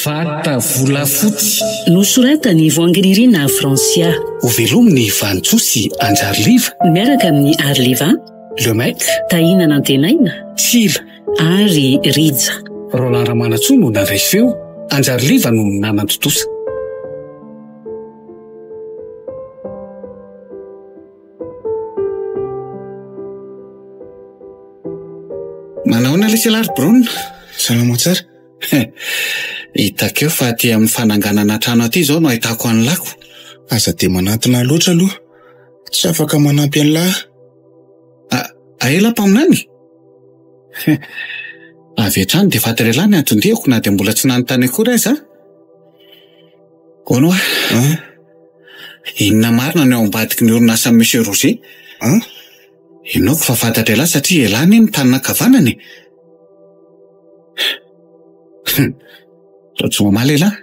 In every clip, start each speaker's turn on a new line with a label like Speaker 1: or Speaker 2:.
Speaker 1: Vata volafotsy.
Speaker 2: Nosoratany voangiririana Fransia.
Speaker 1: Ho velominy Vantsosy Anjarliva.
Speaker 2: Miaraka amin'ny Arliva,
Speaker 1: Le Mec,
Speaker 2: Tahina Nantenaina,
Speaker 1: Sila
Speaker 2: ary Rija.
Speaker 1: Roland Ramanatsoa no nandraisy feo, Anjarliva no nanantotosa. Manaona ilay Selary Brown?
Speaker 3: Salama tsara.
Speaker 1: Hitakeo fa aty amin'ny fananganana trano aty izao no ahitako an'ny lako.
Speaker 3: Aza dia manatona loatra aloha. Tsy afaka manampy an'lahy.
Speaker 1: Aela mpaminany? Avy hatrany dia fatrelany antondihako na dia mbola tsy nanontany akory aza. Kono inona marina no ao ambadiky ny orinasa Monsieur Roger? Inaoko fa fantatra elahy satria elany ny tanina kavanany. Tsy mamaly elahy.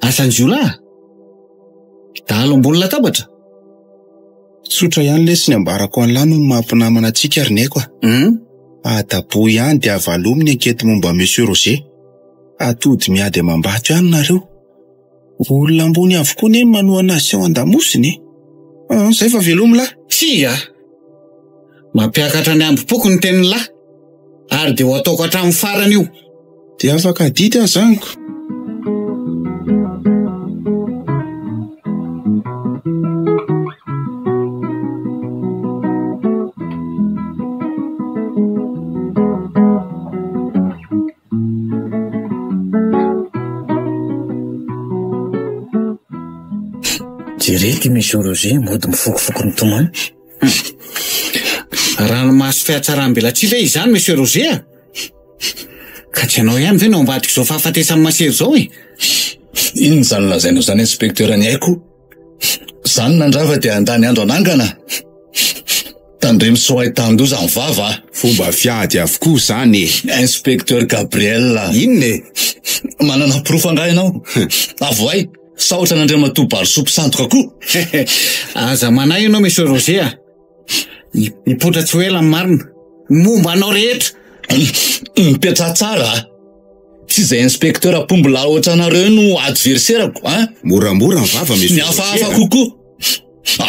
Speaker 1: Asan'izio lahy? Dahalo ambony latabatra?
Speaker 3: Tsotra ihany lesy ny ambarako an'lahy no mampinamana antsika ary naiko. Adabo ihany dia avalominy ankety momba Monsieur Roger. Atody miady amam-bato ihany nareo. Olona ambony avokoa ny manoana azy ao an-damosiny. Zay fa velomy lahy.
Speaker 1: Sia! Mampiakatra ny ambopoko ny teniny lahy. Ary dia ho ataoko hatramin'ny farany io.
Speaker 3: Dia afaka dity aho zaniko.
Speaker 4: Jerety Monsieur Roger mody mifokofoko ny tomany.
Speaker 1: Ranomasy fiatsaram-belatsila izany Monsieur Roger. Ka tsy ianao ihany ve no ambadika izao fahafatesany masery izao e?
Speaker 4: Inona izany lazainao izany inspektera ny haiko? Zany nandrava dia andany andro anangana. Tandremy soay tandoza ny vava.
Speaker 3: Fomba fiady avokoa zany.
Speaker 4: Inspekteur Gabriel.
Speaker 3: Inona e?
Speaker 4: Manana proof angaha ianao. Avoay, saotra nandrema tobary sopo sandoka koa.
Speaker 1: Aza manay ianao Monsieur Roger. Nipotra tsy ho ela ny marina. Momba anao rehetra.
Speaker 4: Mipetra tsara. Tsy izay inspekteur apombola ohatra nareo no adversairako,
Speaker 3: Moramora ny vava Monsieur Roger.
Speaker 4: Ny hafahafa kokoa.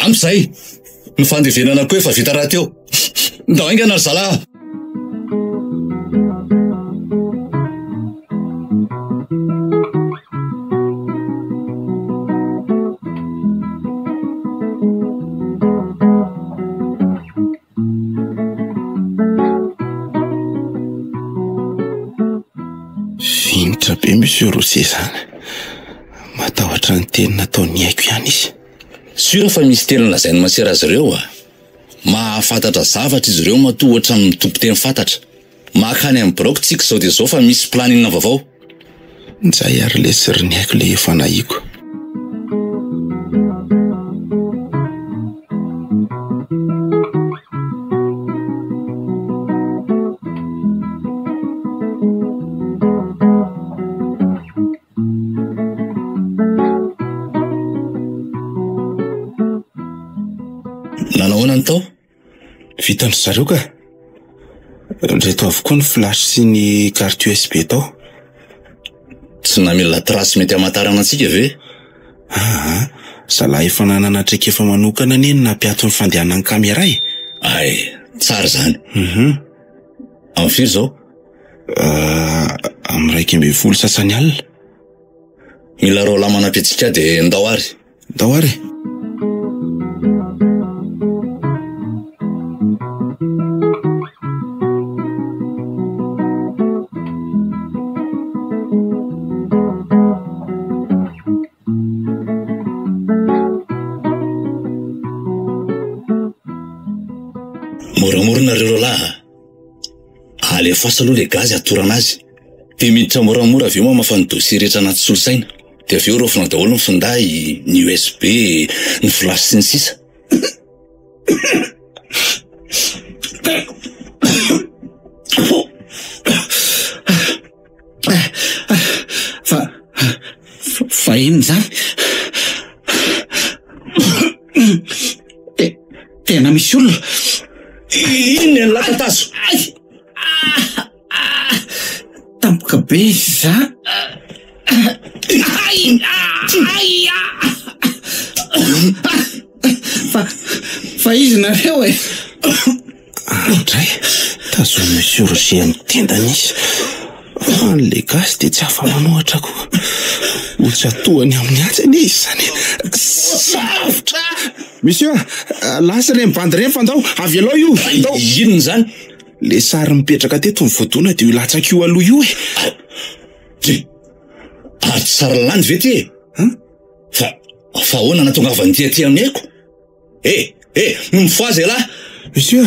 Speaker 4: Amizay, ny fandevenana koa efa vita raha teo. Ndao inga ry zalahy.
Speaker 3: Vinitra be Monsieur Roger zany. Matahotra ny teny nataony haiko ihany izy.
Speaker 4: Sura fa misy teny lazainy masera azy ireo mahafantatra zavatra izy ireo matoa ohatra amin'ny tompon-teny fantatra. Makany amin'ny brok tsika zao dia zao fa misy planina vaovao.
Speaker 3: Nizay ary lesy ry ny haiko le efa nahiko.
Speaker 4: Nanahoana ny tao?
Speaker 3: Vitany zareo ka. Reto avokoa ny flash sy ny carte USB tao.
Speaker 4: Tsy namela trasy mety amatarana antsika ve?
Speaker 3: Zalahy efa nananatreka efa manokana neny nampiato ny fandehanan'ny caméra e.
Speaker 4: Ay, tsara zany. Amin'ny firy zao?
Speaker 3: Amin'ny 250 sasany alina.
Speaker 4: Mila rao lamana petsika dia ndao ary.
Speaker 3: Ndao ary.
Speaker 4: Moramorana reo lahy. Alefasa aloha le gazy atorana azy. Dia miditra moramora avy eo mamafa ny dossier rehetra anaty solosaina. Dia avy eo rofina daholo ny finday, ny USB, ny flash sy ny sisa.
Speaker 1: Fa inona zany? Tena misy olona.
Speaker 4: Inona ny lakatazo?
Speaker 1: Tampoka be izy za. Fa izy nareo e.
Speaker 3: Andray, tazony Monsieur Roger amin'ny tendany izy. Fa le gasy dia tsy afa-manohatra koa. Ho tsy atohany amin'ny atsany izy zany. Sarotra! Monsieur, lasa le mibandy reny fandao. Avy aloha io.
Speaker 4: Inona zany?
Speaker 3: Le sary mipetraka teto mivoadona dia io latsaka io aloha io e.
Speaker 4: Ary sary landy ve ty e? Fa ahoana natongavany ty amineko? Mifoazy lahy.
Speaker 3: Monsieur,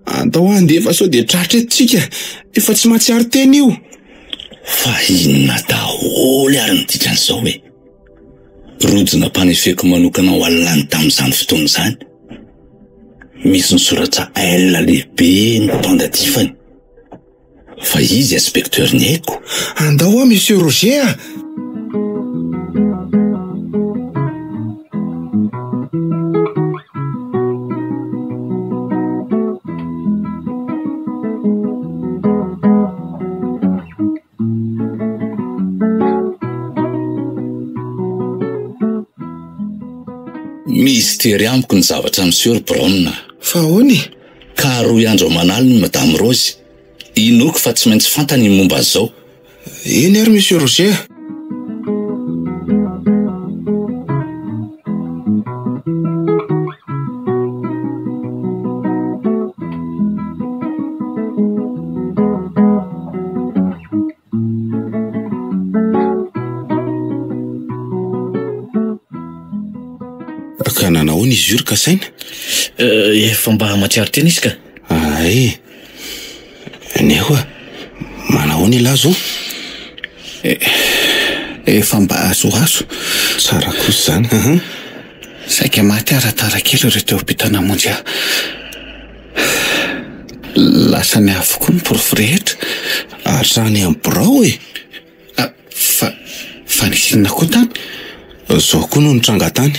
Speaker 3: andao andefa sao dia tratra etontsika. Efa tsy mahatsiaro teny io.
Speaker 4: Fa inona daholo ary ny dikan'izao e? Rojona mpanefeko manokana ho alany tamin'izany fotoana izany. Misy ny soratra L lehibe ny mpandatifany. Fa izy inspecteur Nieko.
Speaker 3: Andao Monsieur Roger.
Speaker 4: Mistery amiko ny zavatra Monsieur Brown.
Speaker 3: Fa ahoany?
Speaker 4: Ka roy andro manalo ny Madame Rose. Inoko fa tsy maintsy fantany momba zao.
Speaker 3: Eny ary Monsieur Roger. Ka nanahoana izy io ry kasaina?
Speaker 5: Efa mba matsiaro teny izy ka.
Speaker 3: Ay. Nehoa, manahoana ilahy zao?
Speaker 1: Efa mba azoazo.
Speaker 3: Tsara kosa zany.
Speaker 1: Saika maty aratara kely ireo teo ampitana monjy aho. Lasa ny avokoa ny porofo rehetra.
Speaker 3: Ary sany amin'ny birao e.
Speaker 1: Fa nisy inona koa tany?
Speaker 3: Zao koa no nitranga tany.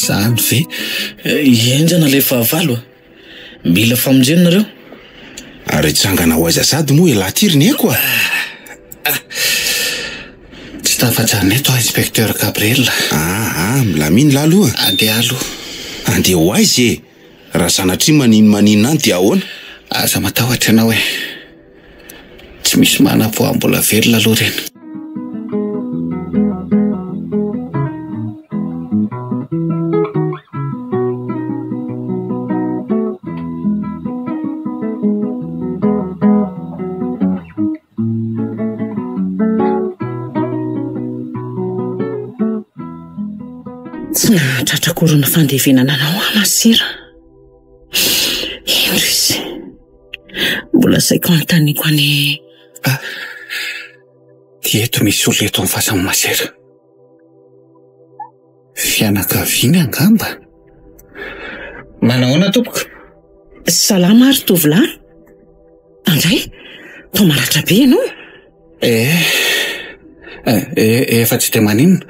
Speaker 1: Zany ve?
Speaker 5: Enjana le fahavalo. Mila famonjena nareo.
Speaker 3: Ary tsangana ho aiza sady moa elatiry Nieko.
Speaker 1: Tsy tafatsarina eto inspecteur Gabriel.
Speaker 3: Milaminy lahy aloha.
Speaker 1: Andeha aloha.
Speaker 3: Andeha ho aiza e? Raha sanatria maninona any dia ahoana?
Speaker 1: Aza matahotra ianao e. Tsy misy manam-poam-bola velona aloha reny.
Speaker 2: Tsy nahatratra korona fandevenana anao Masira. Ino izy? Mbola saiko anontaniako any.
Speaker 1: Ty eto misy olona eto amin'ny fasany Masira. Fianakaviana angamba. Manahoana tompoko?
Speaker 2: Salama ary tovolahy. Andray, tao maratra be ianao.
Speaker 1: Efa tsy dia maninona.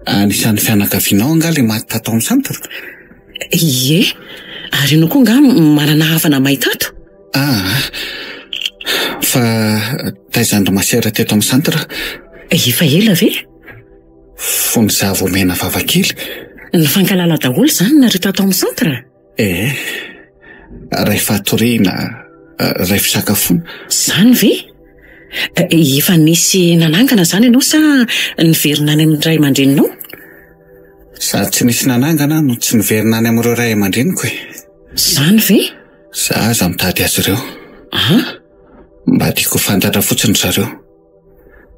Speaker 1: Anisan'ny fianakavianao anga le maty tato amin'ny centre.
Speaker 2: Ie, ary ianao koa nga manana havana mahitato.
Speaker 1: Fa taizandro Masera teto amin'ny centre.
Speaker 2: Efa ela ve?
Speaker 1: Fony zavo mena vavakely.
Speaker 2: Ny fankalala daholo zany nareo tato amin'ny centre.
Speaker 1: Rehefa atoriana, rehefa fisakafoana.
Speaker 2: Zany ve? Efa nisy nanangana zany ianao sa niverina any amin'ny ray aman-dreninao?
Speaker 1: Sady tsy nisy nanangana no tsy niverina any amin'ireo ray aman-dreniko e.
Speaker 2: Zany ve?
Speaker 1: Zaza mitady azy ireo. Mba tiako fantatra fotsiny zareo.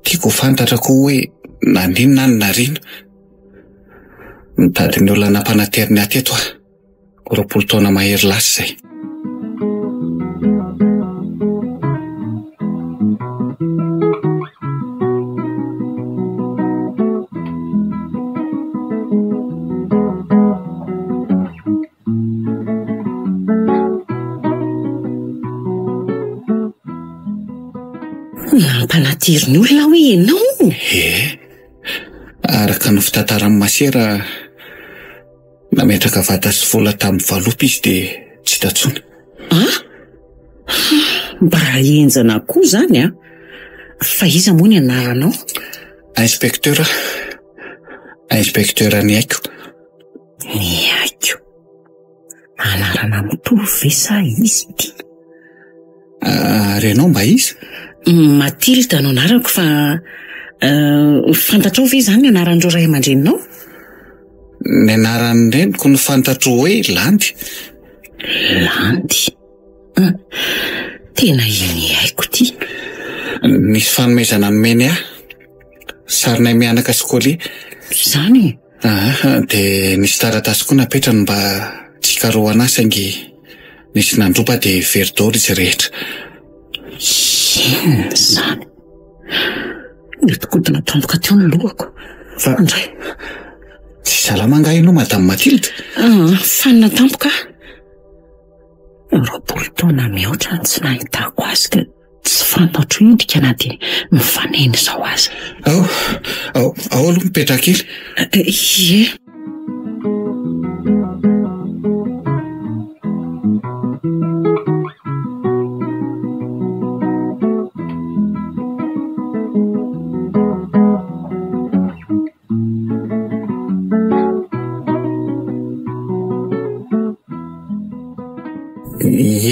Speaker 1: Tiako fantatra koa hoe naninona ny nariana. Mitady ny olona nampanateriny aty eto aho. 20 taona mahery lasa izay.
Speaker 2: Nampanatiry ny olona hoe ianao?
Speaker 1: Araka ny fitantaran'ny masera, nametraka vata sy vola tamin'ny valopy izy dia tsy tatsony.
Speaker 2: Mba enjana koa zany fa iza moa ny anaranao?
Speaker 1: Inspektera ny haiko.
Speaker 2: Ny haiko? Anarana mitovy ve sa izy ty?
Speaker 1: Renao mba izy?
Speaker 2: Matilda no anarako fa fantatrao ve zany anaran'ireo ray aman-dreninao?
Speaker 1: Ny anaran'ny reniko no fantatro hoe Landy.
Speaker 2: Landy? Tena iny haiko ty.
Speaker 1: Nisy fanomezana nomeny ahy, sarinay mianaka skoly.
Speaker 2: Zany?
Speaker 1: Dia nisy taratasy koa napetrany mba tsy hikarohana ahy saingy nisy nandropa dia very daholo izy rehetra.
Speaker 2: Zany. Netikodina tampoka teo ny lohako. Andray.
Speaker 1: Tsy salama angaha ianao, Madame Mathilde?
Speaker 2: Fanina tampoka. Roapolo taona mihoatra ny tsy nahitako azy ka tsy fantatro endrika na dia mifanena izao azy.
Speaker 1: Ao aloha mipetraka kely.
Speaker 2: Ie.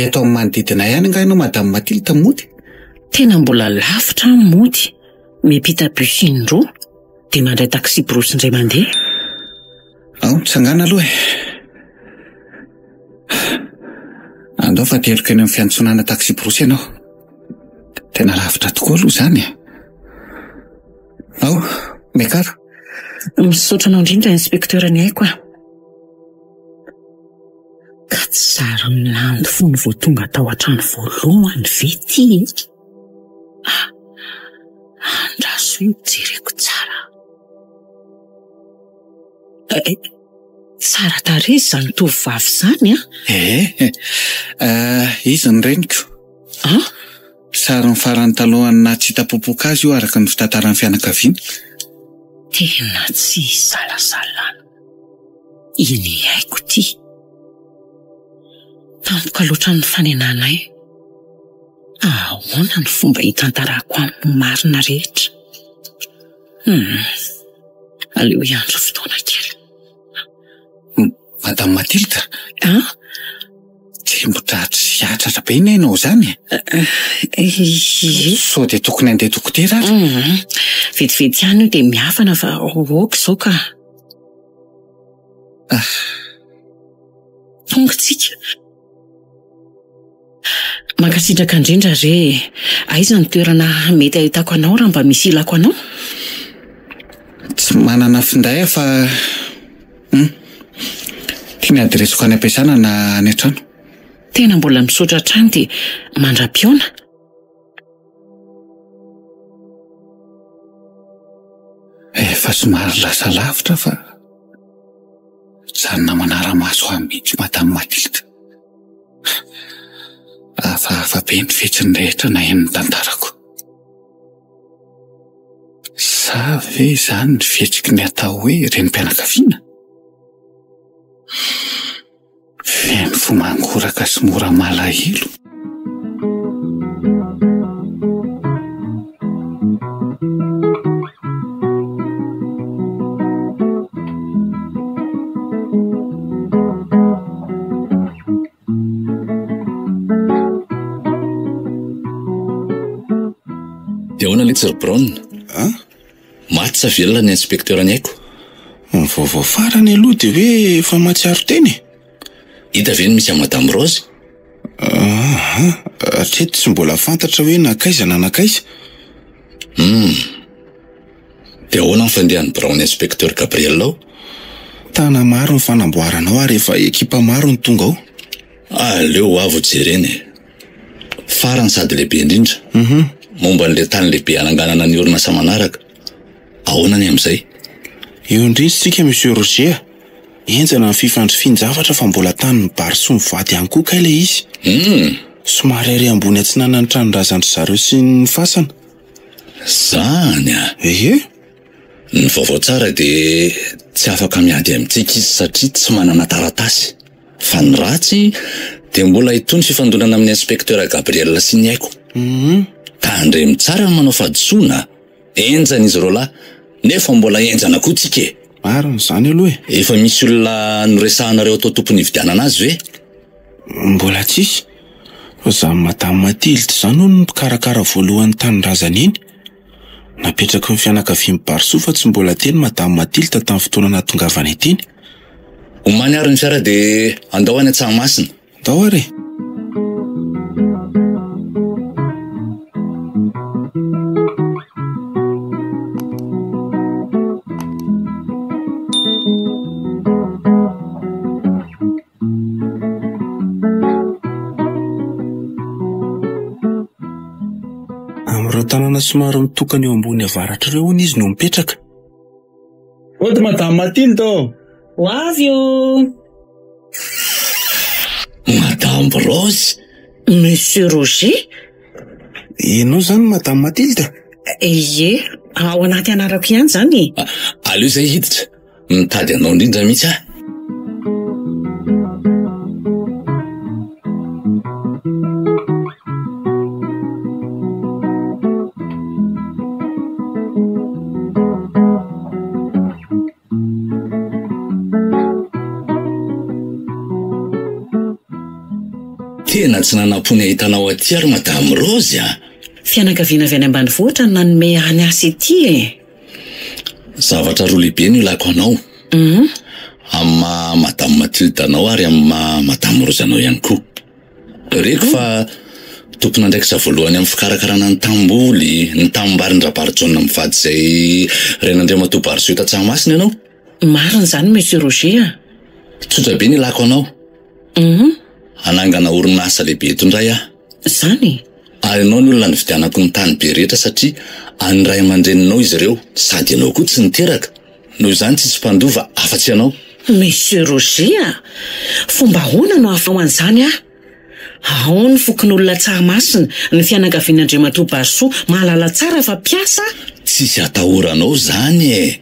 Speaker 1: Eto amin'ny manodidina ihany angaha ianao, Madame Mathilde, mody?
Speaker 2: Tena mbola lavitra mody. Miampita bus indroa dia mandray taxi borosy indray mandeha.
Speaker 1: Mitsangana aloha andao fa teriko eny amin'ny fiantsonana taxi borosy ianao. Tena lavitra tokoa aloha zany. Mekara.
Speaker 2: Misaotra anao indrindra inspektera ny haiko ka tsara milando fony vao tonga tao an-trano voalohany ve ty? Andraso io jereko tsara. Tsara tarehy zany tovovavy zany
Speaker 1: izy ny reniko. Sary ny farany talohany na tsy hitapopoka azy io araka ny fitantaran'ny fianakaviana.
Speaker 2: Tena tsy salasalana. Iny haiko ty. Tampoka loatra ny fanenanay. Ahoana ny fomba hitantarako amin'ny marina rehetra? Aleo iandro fotoana kely.
Speaker 1: Madame Mathilde? Tsembotratsy hiatratra be iny ianao zany? Sao dia tokony andeha dokotera ary?
Speaker 2: Vetivety ihany io dia miafana fa oka izao ka. Tongotsika. Mankasitraka indrindra re, aiza ny toerana mety ahitako anao raha mba misy ilako anao?
Speaker 1: Tsy manana finday fa tiany adresiko any am-piasana na any an-trano.
Speaker 2: Tena mbola misaotra hatrany dia mandra-piona.
Speaker 1: Efa somary lasa lavitra fa zany namanara maso ahy mihitsy, Madame Mathilde. Hafahafa be ny fetsiny rehetra na eny ny tantarako. Sa ve zany ny fihetsiky ny atao hoe renim-pianakaviana? Feno fo mangoraka sy mora malahelo.
Speaker 4: Dia ahoana ilay Sir Brown? Maty sa velona ny inspektera ny haiko?
Speaker 3: Vaovao farany aloha dia hoe efa matsiaro teny.
Speaker 4: Hita ve ny misy amin'ny Madame Rose?
Speaker 3: Hatreto tsy mbola fantatra hoe nakaiza na nakaiza.
Speaker 4: Dia ahoana ny fandehan'ny Brown inspekteur Gabriel ao?
Speaker 3: Tana maro ny fanamboaranao ary efa ekipa maro ny tonga ao.
Speaker 4: Aleo avo jereny. Farany sady lehibe indrindra. Momba n'ilay tany lehibe ananganana ny orinasa manaraka. Ahoana ny amin'izay?
Speaker 3: Eo indrintsika Monsieur Roger. Enjana ny fifandrifian-javatra fa mbola tany mibary sy mivady ihany koa ka ilay izy. Somary ary ambony atsinana ny tranon-drazan-dry zareo sy ny fasana.
Speaker 4: Zany a. Ny vaovao tsara dia tsy afaka miady amintsika izy satria tsy manana taratasy. Fa ny ratsy dia mbola hitony fifandonana amin'ny inspektera Gabriel sy ny haiko. Tandremy tsara ny manao fahadisoana. Enjana izy reo lahy, nefa mbola enjana koa tsika.
Speaker 3: Marina zany aloha e.
Speaker 4: Efa misy olona noresahanareo atao tompony hividianana azy ve?
Speaker 3: Mbola tsisy. Fa za Madame Mathilde zany no mikarakara voalohany tanin-drazana iny. Napetraka ny fianakavian'ny Barso fa tsy mbola teny Madame Mathilde tamin'ny fotoana natongavana itiny.
Speaker 4: Omany ary ny fiara dia andao any Tsahmasina.
Speaker 3: Andao ary. Amin'ireo tanàna somary mitokana eo ambony avaratra ireo hono izy no mipetraka.
Speaker 6: Oto Madame Mathilde ô.
Speaker 2: Ho avy ô.
Speaker 4: Madame Rose.
Speaker 2: Monsieur Roger.
Speaker 3: Ianao zany Madame Mathilde?
Speaker 2: Ie, ao anaty anarako ihany zany.
Speaker 4: Aleo zay hiditra. Mitady anao indrindra mihitsy aho. Tena tsy nanam-pony ahitanao aty ary Madame Rose a.
Speaker 2: Fianakaviana avy any ambanivohitra no nanome any asa ity e.
Speaker 4: Zavatra roa lehibe no ilako anao. Amma Madame Mathilde anao ary amma Madame Rose anao ihany koa. Reko fa tompona andraikitra voalohany amin'ny fikarakarana ny tamboly, ny tambarin-drabaritsona mivady izay Renandriamatoa Barso eto Tsahmasina ianao.
Speaker 2: Marina zany Monsieur Roger a.
Speaker 4: Tsotra be ny ilako anao. Anangana orinasa lehibe eto indray aho.
Speaker 2: Zany?
Speaker 4: Ary ianao ny olona nividianako ny tany be rehetra satria an'iray aman-dreninao izy ireo, sady ianao koa tsy niteraka. Noho izany tsisy mpandova afa-tsy ianao.
Speaker 2: Monsieur Roger a, fomba ahoana no afanao an'izany a? Ao ny fokon'olona Tsahmasina, ny fianakavian'Andriamatoa Barso mahalala tsara fa piasa.
Speaker 4: Tsisy atahoranao zany e.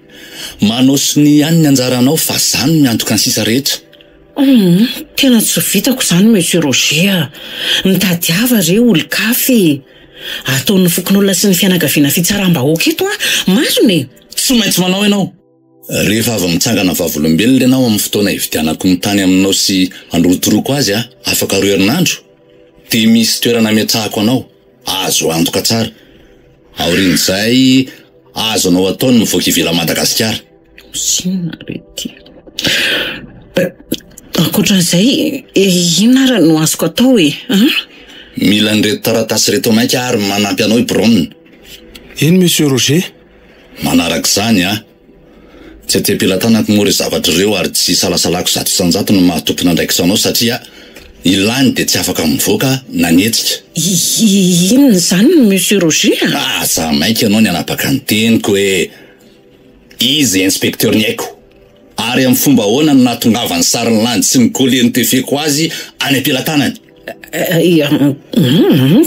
Speaker 4: Manao sy ny ihany ny anjaranao fa zany ny antoka ny sisa rehetra.
Speaker 2: Tena tsy vitako zany Monsieur Roger. Nitadiava reo olon-kafy. Ataon'ny fokon'olona sy ny fianakaviana fitsaram-bahoaka eto a, marina e.
Speaker 4: Tsy maintsy manao ianao. Rehefa avy mitsangana vavolombelona ianao amin'ny fotoana hividianako ny tany aminao sy androtoroko azy a, afaka 2 herinandro. Dia misy toerana ametrahako anao, azo antoka tsara. Aorian'izay, azo anao ataony mivoaka ivela Madagasikara.
Speaker 2: Sina rety. Ankoatran'izay, inona ary no azoko atao e?
Speaker 4: Mila an'ireto taratasy reto mainka ary manampy anao i Braun.
Speaker 3: Eny Monsieur Roger?
Speaker 4: Manarak'izany a. Tsy atem-pelantanako moa ireo zavatra ireo ary tsy salasalako zato isan-jato no mahatompona andraikitra anao satria ilany dia tsy afaka mivoaka na nietsika.
Speaker 2: Inona zany Monsieur Roger?
Speaker 4: Za mainka ianao ny anapaka ny teniko hoe izy inspekteur ny haiko. Ary amin'ny fomba ahoana no nahatongavany sariny landy sy ny collier nitefeko azy any am-pelantanany.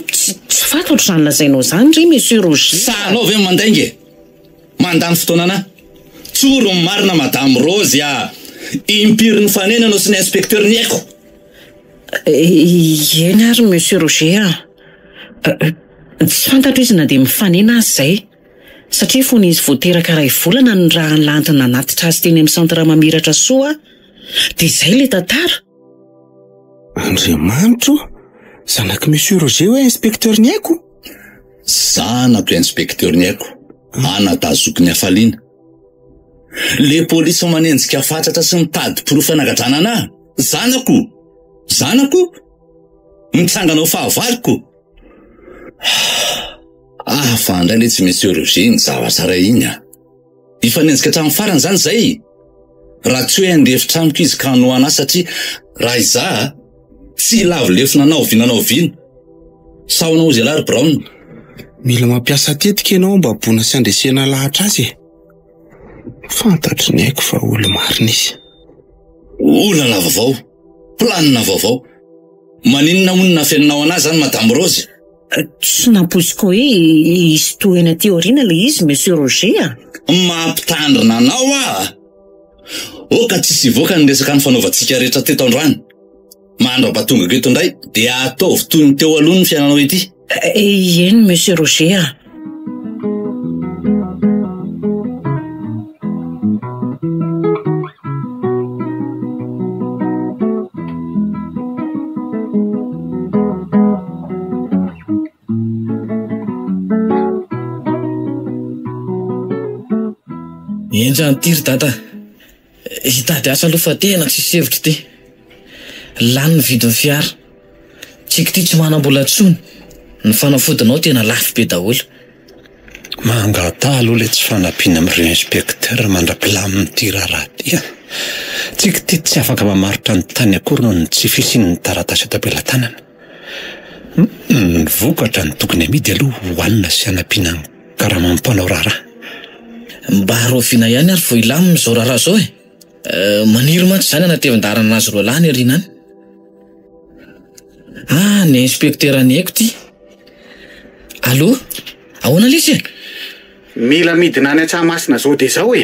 Speaker 2: Tsy fantatra izany lazainao zany ry Monsieur Roger.
Speaker 4: Sahanao ve mandainge? Mandany fotoanana? Tsoro ny marina Madame Rose a. Impiry ny fanenanao sy ny inspekteur ny haiko.
Speaker 2: Eny ary Monsieur Roger a. Tsy fantatra izy na dia mifanena azy zay. Satria fony izy voateraka ray volana ny raha lantina natitra azy teny amin'ny centre mamiratra soa, dia izay le tantara.
Speaker 3: Andriamanitro, zanaka Monsieur Roger hoe inspekteur ny haiko?
Speaker 4: Zanako inspekteur ny haiko, anatazoky ny hafaliana. Le polisy manenjika fatratra sy mitady pirofo anagadrana zanako, mitsanganao fahavaloko. Fa indray le tsy Monsieur Roger ny zavatra iny a. Ifanenjika hatramin'ny farany zany zay. Raha tsy hoe andrefitra amiko izy ka no anahy satria raha izaho tsy lavolefona naoviana. Saonao izay lary Braun.
Speaker 3: Mila mampiasa tetika ianao mba bona sy andresena lahatra azy e. Fantatry ny haiko fa olo marina izy.
Speaker 4: Olana vaovao, planina vaovao. Maninona hono nafeninao anazy zany Madame Rose?
Speaker 2: Tsy naposiko hoe izy toena teoriana le izy, Monsieur Roger.
Speaker 4: Mampitandrina anao ka tsisy voaka ny resaka ny fanaovantsika rehetra teto androany. Mandrapatonga eto indray dia ataovy toy ny teo aloha ny fiainanao ety.
Speaker 2: Eny, Monsieur Roger.
Speaker 5: Enjany tiry dada, hitady asa aloha fa tena tsisy hevitra ty. Lany ny vidin'ny fiara. Tsika ty tsy manam-bola tsony. Ny fanafodinao tena lafo be daholo.
Speaker 1: Mangata aloha le tsy fanampiana amin'ireo inspekteur mandra-pilahy amin'ity raharaha ty. Tsika ty tsy afaka mamaritra ny tany akory noho ny tsy fisian'ny taratasy eto am-pelantanana. Ny vokatra ny tokony amidy aloha hohanina sy hanampiana ny karamam-panao raharaha.
Speaker 5: Mba haroviana ihany ary vao ilamina izao raharaha zao maniry mantsy zany anatevin-darana azy roa lahy ny arinany. Ny inspektera ny haiko ty. Allo? Ahoana lisy?
Speaker 1: Mila midina any Tsahmasina zao dia zao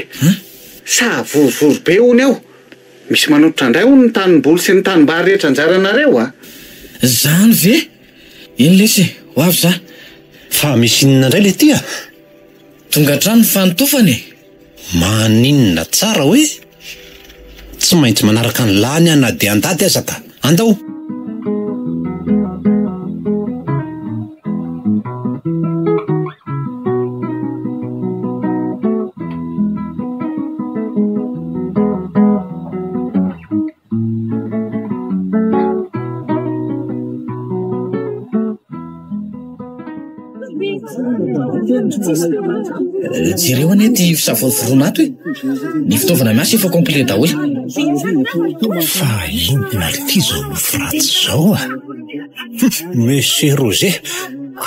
Speaker 1: Sa vorovory be hony aho. Misy manototra indray ho ny tanimboly sy ny tanimbary rehetra anjaranareo
Speaker 5: Zany ve? Iny lisy, ho avy za.
Speaker 1: Fa misy inona indray le ty
Speaker 5: Tonga trano fanotofany.
Speaker 1: Maninona tsara hoe tsy maintsy manaraka ny lany na dia andady aza ka. Andao.
Speaker 5: Jereo anie ty fisavorovoronato ny fitaovana miasa efa complet daholo.
Speaker 1: Fa inona ty zao mifratsy zao Monsieur Roger,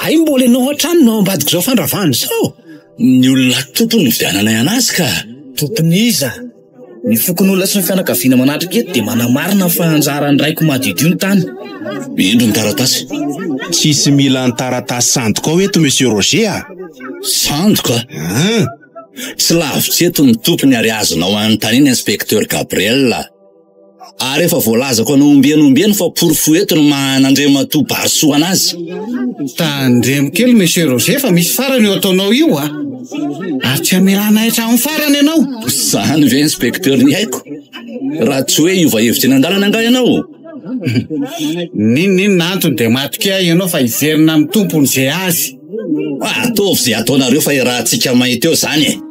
Speaker 1: ay mbola enao an-trano no ambadika zao fandravahany zao.
Speaker 4: Ny olona tompony ny vidiananay anazy ka.
Speaker 5: Tompony iza? Ny fokon'olona sy ny fianakaviana manatrika eto dia manamarina fa anjaran'ny raiko madidio ny tany.
Speaker 4: Indro ny taratasy.
Speaker 3: Tsisy mila ny taratasy sandoka ao eto Monsieur Roger
Speaker 4: Sandoka? Tsy lavitra eto ny tompony ary azonao anontaniana inspekteur Gabriel. Ary efa voalazako anombeny fa porofo eto no manandrema-to basoa anazy.
Speaker 1: Tandremo kely Monsieur Roger fa misy farany eo ataonao io Ary tsy amelana hatrany farany ianao.
Speaker 4: Zany ve inspekteur ny haiko? Raha tsy hoe iova hevitra eny an-dalana anga ianao.
Speaker 1: Ninona antony dia matika ianao fa hiverina amin'ny tompony izay azy.
Speaker 4: Ataovy izay ataonareo fa rahantsika mahita eo zany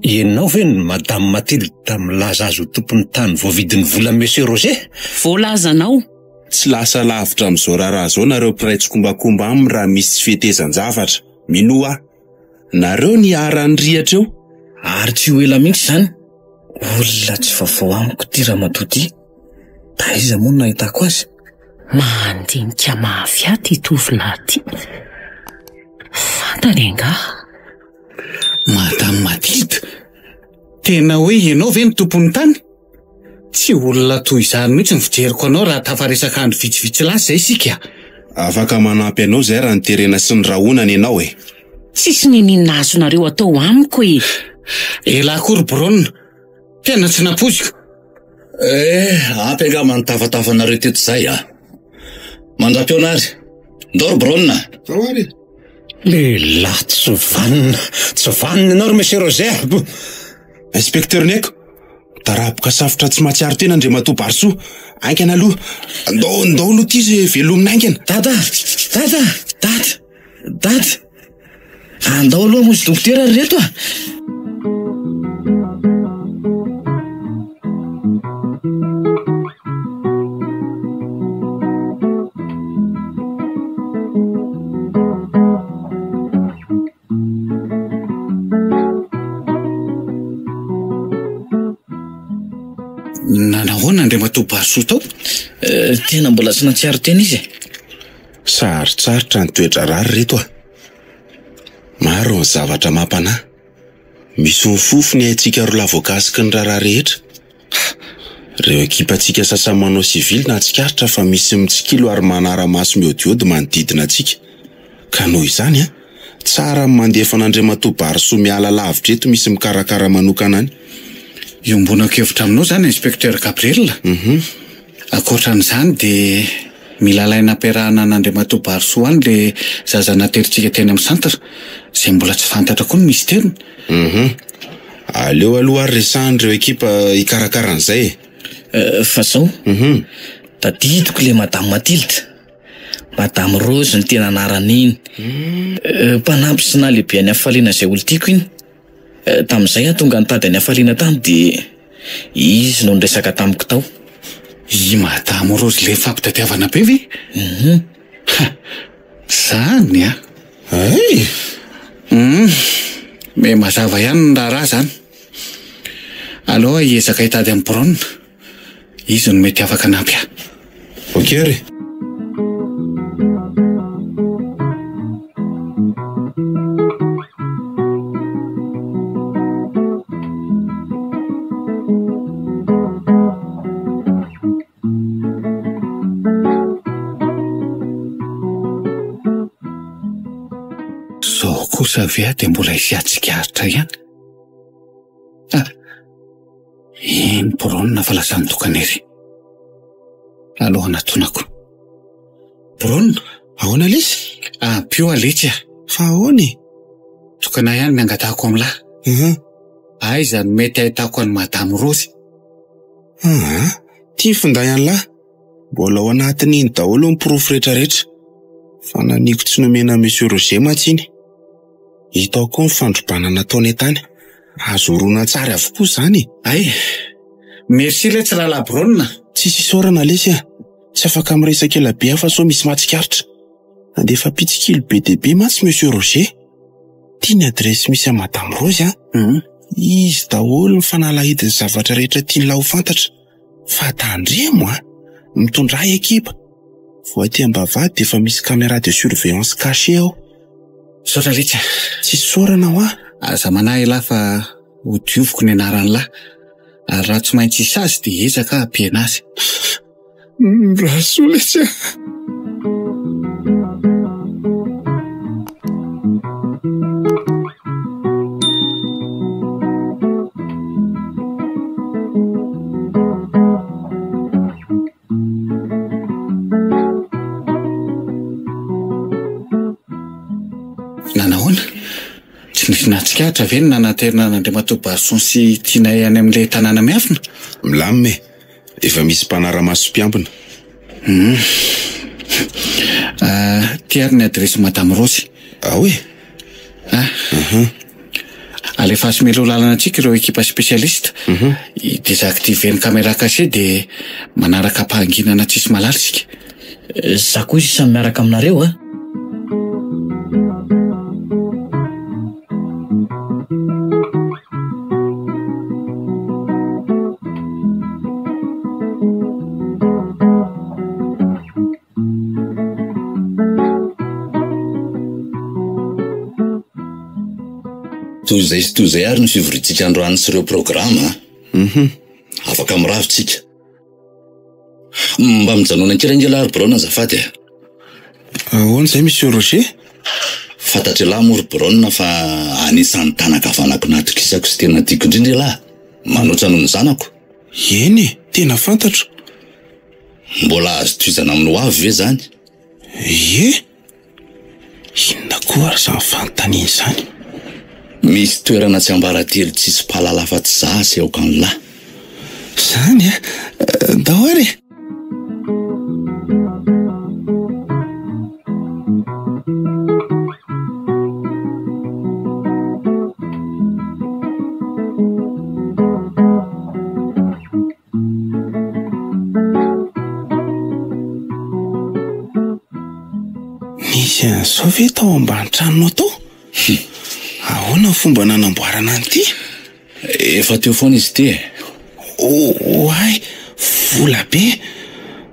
Speaker 1: Ianao ve ny Madame Mathilde milaza azy ho tompony tany voavidin'ny vola Monsieur Roger?
Speaker 2: Voalazanao?
Speaker 3: Tsy lasa lavitra amin'izao raharaha zao nareo mpiray kombakomba aminy raha misy tsy fihetezan-javatra. Minoa nareo ny aran'ny rihatra eo.
Speaker 5: Ary tsy ho ela mihitsy zany. Olona tsy vaovao amiko ty ramatoa ty. Taiza moa no nahitako azy?
Speaker 2: Mandinika mafia ty tovolahy ty. Fantany angaha.
Speaker 1: Madame Mathilde, tena hoe ianao ve ny tompony tany? Tsy olona toy izany mihitsy ny fijeriko anao raha tafaresaka andro vitsivitsy lasa izay sika.
Speaker 3: Afaka manampy anao zay raha ny terena sy ny rahonana ianao
Speaker 2: Tsisy ninina azonareo atao amiko
Speaker 1: Ela akory Braun, tena tsy napoziko.
Speaker 4: Ampy anga manotafatafanareo teto zay Mandrapy ao ary. Ndoro Braun.
Speaker 1: Lehilahy tsy vanina ianao ry Monsieur Roger.
Speaker 3: Inspekteur Neko, taraboka safitra tsy matsiaro tena andrematoa Barso. Aingana aloha. Andao aloha ty izay velomina aingana.
Speaker 5: Dada. Andao aloha mozy dokotera reto
Speaker 1: Nanahoana andrematoa Matobasoa tao?
Speaker 5: Tena mbola tsy natsiaro tena izy.
Speaker 3: Sarotsarotra ny toetra rary reto maro ny zavatra mampanahy. Misy mifofo ny haitsika roa lavokasiky ny raharaha rehetra. Reo ekipantsika sasany manao sivily na tsikaritra fa misy mitsikilo ary manara-maso miodiody manodidina antsika. Ka noho izany tsara mandefa n'Andriamatobasoa miala lavitra eto misy mikarakara manokana any.
Speaker 1: Iombonako hevitra aminao zany inspekteur Gabriel. Ankoatran'izany dia mila alaina ampiarahana n'Andriamatobasoa any le zaza nateritsika teny amin'ny centre izay mbola tsy fantatra koa ny misy teriny.
Speaker 3: Aleo aloha ary resahan'ireo ekipa hikarakara an'izay.
Speaker 5: Fa zao tadidiko le Madame Mathilde, Madame Rose ny tena anaran'iny. Mpanampy sy nalehibe any hafaliana izay olo tiako iny. Tamin'izay tonga nitady any hafaliana tany dia izy no niresaka tamiko tao.
Speaker 1: I Madame Rose le fampitatiavana be ve? Zany me mazava ihany ny raharaha zany. Aloha hiezaka hitady amin'ny Braun, izy no mety afaka nampy ahy.
Speaker 3: Okey ary.
Speaker 1: Zao kosa ve dia mbola isiatsikaritra ihany. Iny Braun fa lasa nitokana ery. Aloha natonako. Braun,
Speaker 3: ahoana lesy?
Speaker 1: Pio aletsy
Speaker 3: fa ahoany?
Speaker 1: Tokana ihany ny angatahako amin'lahy. Aiza ny mety ahitako any Madame Rose?
Speaker 3: Tia finday an'lahy. Mbola ao anatin'iny daholo ny porofo rehetrarehetra. Fa naniko tsy nomena Monsieur Roger matsiny. Hitao koa ny fandrobana nataony tany. Azo orona tsara avokoa zany.
Speaker 1: Merci le tsy lala Braun.
Speaker 3: Tsisy isaorana lesy tsy afaka miresaka ela be fa so misy matsikaritra. Andefa pitsikilo be dia be matsy Monsieur Roger. Tia ny adresy misy a Madame Rose izy daholo ny fanalahidiny zavatra rehetra tiany laho fantatra. Fa tandremo mitondra ekipa. Voaty ambavady dia efa misy caméra de surveillance cachée ao.
Speaker 1: Saotra letsy.
Speaker 3: Tsisy saorana
Speaker 1: aza manahy lahy fa hodioviko ny anaran'lahy. Ary raha tsy maintsy isa azy dia ezaka ampiana azy.
Speaker 3: Rasoa letsy
Speaker 1: Nanahoana? Tsy nisy nahatsikaritra ve ny nanaterina n'Andriamatobasoa sy tianay any amin'ilay tanàna miafina?
Speaker 3: Milamina efa misy mpanara-maso mpiambina.
Speaker 1: Tiary ny adresy Madame Rose.
Speaker 3: Hoe?
Speaker 1: Alefa asomelo lalana antsika ireo ekipa spesialista. Désactiver ny caméra cachée dia manaraka ampanginana tsisy malalisika.
Speaker 5: Za koa izy samy miaraka aminareo
Speaker 4: Toy izay sy toy izay ary ny fivorintsika androany sy ireo programa. Afaka miravitsika. Mba mijanona ankirangela ary Braun azafady.
Speaker 3: Ahoana izay Monsieur Roger?
Speaker 4: Fantatra lahy mory Braun fa anisan'ny tanakavanako natokisako sy tena tiako indrindra lahy. Manoatra noho ny zanako.
Speaker 3: Eny tena fantatro.
Speaker 4: Mbola azo tohizana amin'ny ho avy ve zany?
Speaker 3: Inona koa ary izany fanontaniana izany?
Speaker 4: Misy toerana tsy ambaratelo tsisy mpahalala afa-tsy za sy aoka ny lahy.
Speaker 3: Zany dahory. Nisy an'izao ve tao ambany tranonao tao? Ahoana fomba nanamboarana an'ity?
Speaker 4: Efa teo foana izy ty.
Speaker 3: vola be,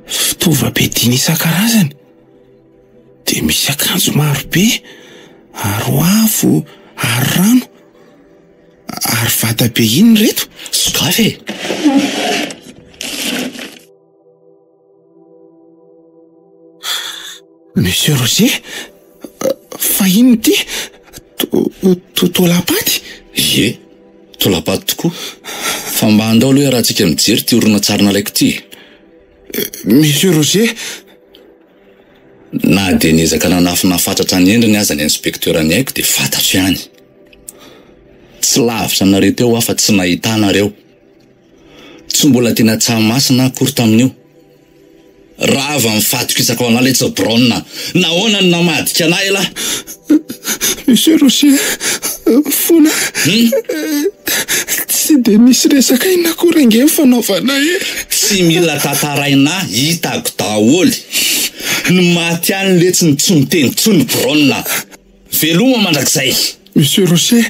Speaker 3: fitaovam-piadiana isan-karazany, de misy akanjo maro be, aroavo, ary rano, ary vata be iny reto.
Speaker 4: Sokafe!
Speaker 3: Monsieur Roger, fa ino ty? Tolapaty?
Speaker 4: Ie, tolapaty tokoa. Fa mba andao aloha raha tsika mijery ty oronan-tsarina laiko ty.
Speaker 3: Monsieur Roger,
Speaker 4: na de niezaka nanafatratra ny endriny aza ny inspekteur ny haiko de fantatro ihany. Tsy lavitra nareo teo afa tsy nahita nareo. Tsy mbola tena tsamasina akory tamin'io. Rava mifatiko isaka ho an'ala tsy braonna. Nahoana ny namadika anay la?
Speaker 3: Monsieur Roger, fona. Tsy de misy resaka ina akory ange fanaovana e.
Speaker 4: Tsy mila tataraina, hitako daholy. Ny maty any le tsy nitsony teny tsony braonna. Veloma mandrakizay.
Speaker 3: Monsieur Roger,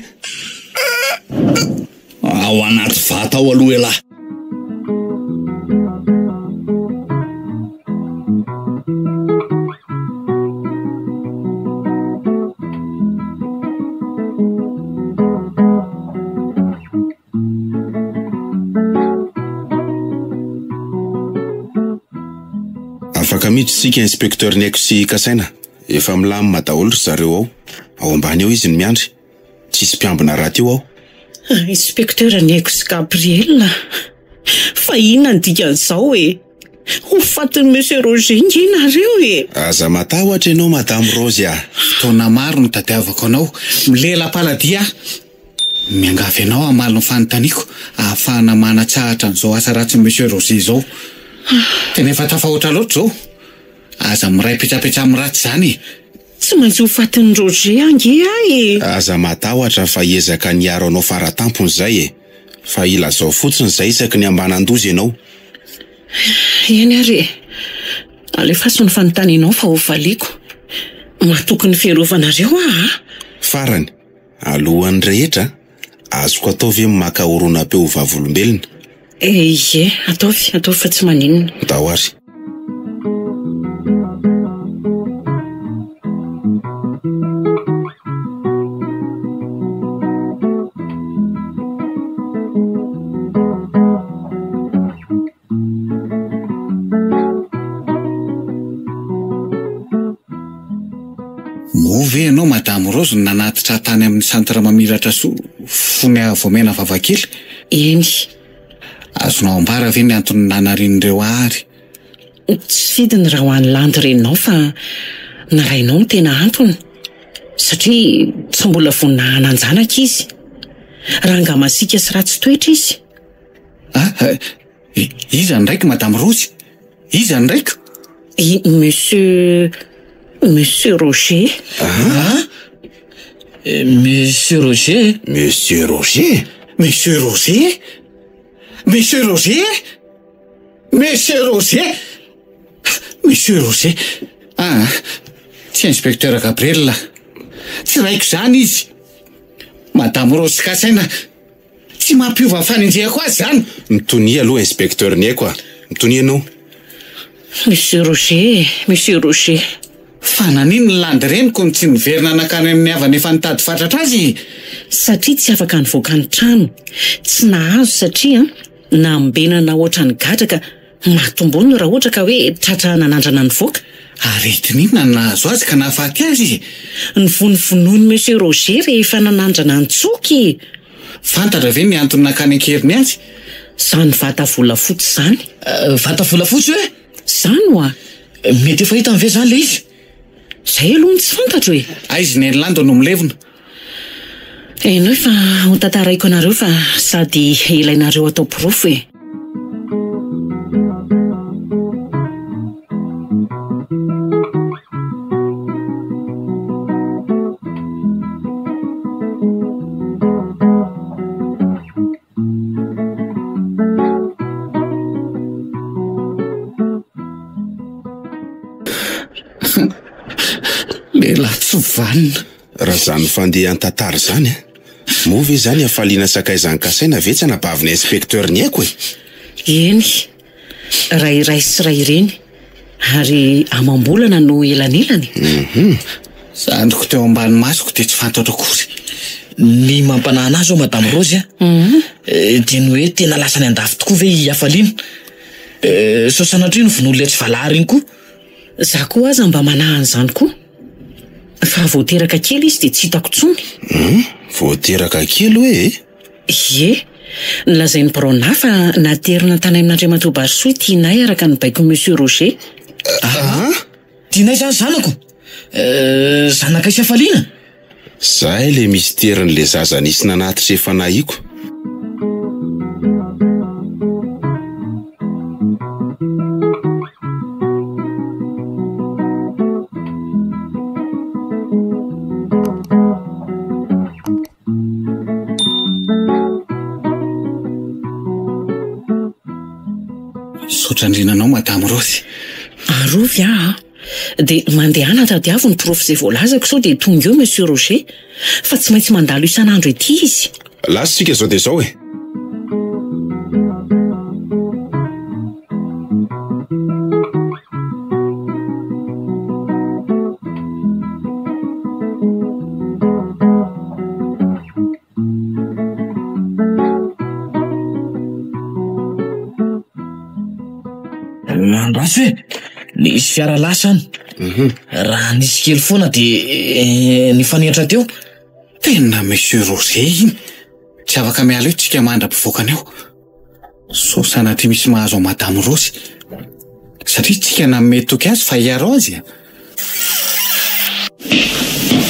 Speaker 4: ao anaty vata ao aloha elahy.
Speaker 3: afaka miditsika inspekteur ny haiko sy kasaina. Efa milamina daholo zareo ao. Ao ambany eo izy ny miandry. Tsisy mpiambina raty eo ao.
Speaker 2: Inspekteur ny haiko sy Gabriel. Fa inona ny dikan'izao e? Ho fatiny Monsieur Roger ingenareo e.
Speaker 3: Aza matahotra ianao Madame Rose a.
Speaker 7: Fotoana maro no tadiavako anao. Milela paladia. Miangavy anao amaly ny fanontaniako ahafahana manatsahatra an'izao asa ratsy Monsieur Roger izao. Tena efa tafahoatra loatra zao. Aza miray petrapetra amin'ny ratsy zany.
Speaker 2: Tsy maintsy ho fatiny Roger ange e.
Speaker 3: Aza matahotra fa hiezaka niaro anao faratampony zay e. Fa ilazao fotsiny zay isaky ny ambanan-dozy ianao.
Speaker 2: Eny ary. Alefaso ny fanontanianao fa ho valiko. Mahatoky ny fiarovanareo
Speaker 3: Farany, alohan'ny rehetra, azoko ataovy maka oronam-peo vavolombelona.
Speaker 2: Ie, ataovy fa tsy maninona.
Speaker 3: Dahoary.
Speaker 7: Move anao Madame Rose nanatitra tany amin'ny santra mamiratra fony avomena vavakely.
Speaker 2: Eny.
Speaker 7: Azonao ambara ve ny antony nanarian'ireo ary?
Speaker 2: Tsy fidiny raha ho an'ny landy reninao fa narainao ny tena antony. Satria tsy mbola vonina anjanaka izy. Ranga masika sy ratsy toetra izy.
Speaker 7: Iza ndraiky Madame Rose? Iza ndraiky?
Speaker 2: Monsieur Roger.
Speaker 5: Monsieur Roger?
Speaker 3: Monsieur Roger?
Speaker 7: Monsieur Roger? Monsieur Roger? Monsieur Roger? Monsieur Roger? Tsy inspekteur Gabriel. Tsy raiko zany izy. Madame Rose kasaina. Tsy mampiova fanindriako azy zany.
Speaker 3: Mitony aloha inspekteur ny haiko Mitony anao.
Speaker 2: Monsieur Roger.
Speaker 7: Fa nanino ny landy reniko tsy niverina nakany amin'ny avany efa nitady fatratra azy.
Speaker 2: Satria tsy afaka nivoaka ny trano. Tsy nahazo satria nambenana oatra ny gadraka matombony raha ohatra ka hoe tratra nanandrana ny voaka.
Speaker 7: Aretinina nahazo azy ka nahafaty azy.
Speaker 2: Ny vonovonoiny Monsieur Roger rehefa nanandrana ny tsoky.
Speaker 7: Fantatra ve ny antony nakany ankeriny azy?
Speaker 2: Zany vata volafotsy zany.
Speaker 5: Vata volafotsy hoe?
Speaker 2: Zany hoa.
Speaker 5: Mety efa hita ve zany le izy?
Speaker 2: Zay aloha tsy fantatro e.
Speaker 7: Aizy ny lando no milevina.
Speaker 2: Enao fa ho tantaraiko anareo fa sady ilainareo atao profo e.
Speaker 7: Lehilahy tsy vanina.
Speaker 3: Raha zany fandeha an-tantara zany Move zany afaliana sakaizany kasaina vetsana bavina inspekteur ny haiko e.
Speaker 2: Eny. Rairay sy ray ireny ary amam-bolana no elanelany.
Speaker 7: Zandroko teo ambany masoko dia tsy fantatra akory.
Speaker 5: Ny mampanahana azy ao Madame Rose dia ny hoe tena lasany andafy tokoa ve hiafaliana. So sanatria no von'olona tsy valary iny koa.
Speaker 2: Za koa aza mba manahany zany koa. Fa voateraka kely izy dia tsy hitako tsony.
Speaker 3: Voateraka kely hoe?
Speaker 2: Ie, nolazain'ny Brona fa naterina tany amin'Andriamatoa Barisoa tianay araka ny baiko Monsieur Roger.
Speaker 5: Tianay zany zanako? Zanaka sy hafaliana?
Speaker 3: Zay le misterin'le zaza nisy nanatitra efa nahiko.
Speaker 7: Sotrandrinanao Madame Rose.
Speaker 2: Arovy dia mandehana tadiavo ny profy izay voalazako sao dia tonga eo Monsieur Roger fa tsy maintsy mandalo isan'andro ety izy.
Speaker 3: Lasitsika zao dia zao e.
Speaker 5: Andraso hoe nisy fiara lasany. Raha nisy kely foana dia nifanentra teo.
Speaker 7: Tena Monsieur Roger iny. Tsy afaka miala eo tsika mandra-pivoakana eo. So sanatria misy mahazo Madame Rose. Satria tsika nanome toky azy fa hiaro azy.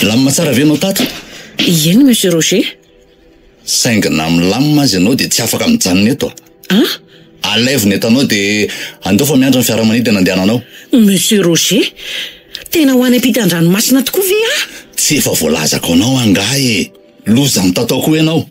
Speaker 4: Lamina tsara ve anao tato?
Speaker 2: Eny Monsieur Roger?
Speaker 4: Saingana milamina azy ianao dia tsy afaka mijanona eto. Alevina eto anao dia andao fa miandro ny fiaramanidina andehananao.
Speaker 2: Monsieur Roger, tena ho any ampitan-dranomasina tokoa ve
Speaker 4: Tsy efa voalazako anao angahy. Loza mitatao koa ianao.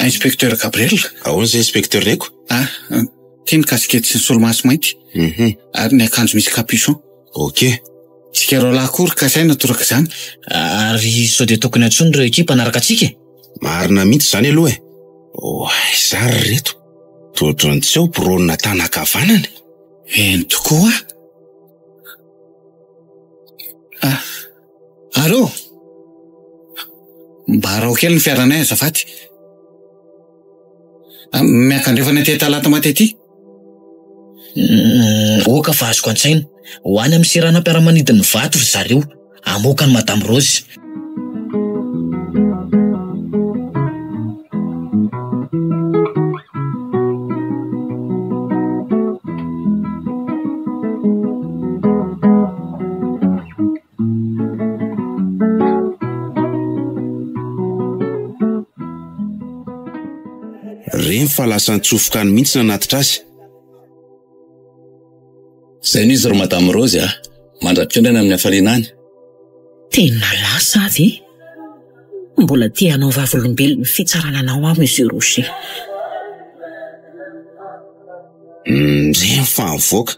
Speaker 7: Inspecteur Gabriel.
Speaker 3: Ahoana inspecteur reko?
Speaker 7: Tiany kasikety sy ny solomaso mainty. Ary ny akanjo misy capuchon.
Speaker 3: Ok.
Speaker 7: Tsika rao lakory kasaina toraka izany.
Speaker 5: Ary sao dia tokony antsony ireo ekipa anaraka antsika.
Speaker 3: Marina mihitsy zany aloha e. Zary reto. Totrany tsy ao borona tanakavanany.
Speaker 7: Eny tokoa. Allo? Mba rao kely ny fiaranay azafady. Miakandrefana ty talata matety.
Speaker 5: Oka fa azoko an-tsaina. Ho any amin'ny siranam-piaramanidin'ny vato ry zareo. Amoaka ny Madame Rose.
Speaker 3: Reny fa lasa nitsofoka ny mihitsy nanatitra azy.
Speaker 4: Zay nizy ro Madame Rose mandra-piondrana amin'ny hafaliana any.
Speaker 2: Tena lasa avy. Mbola tianao vavolombelony fitsarana anao Monsieur Roger.
Speaker 3: Reny fa mivoaka.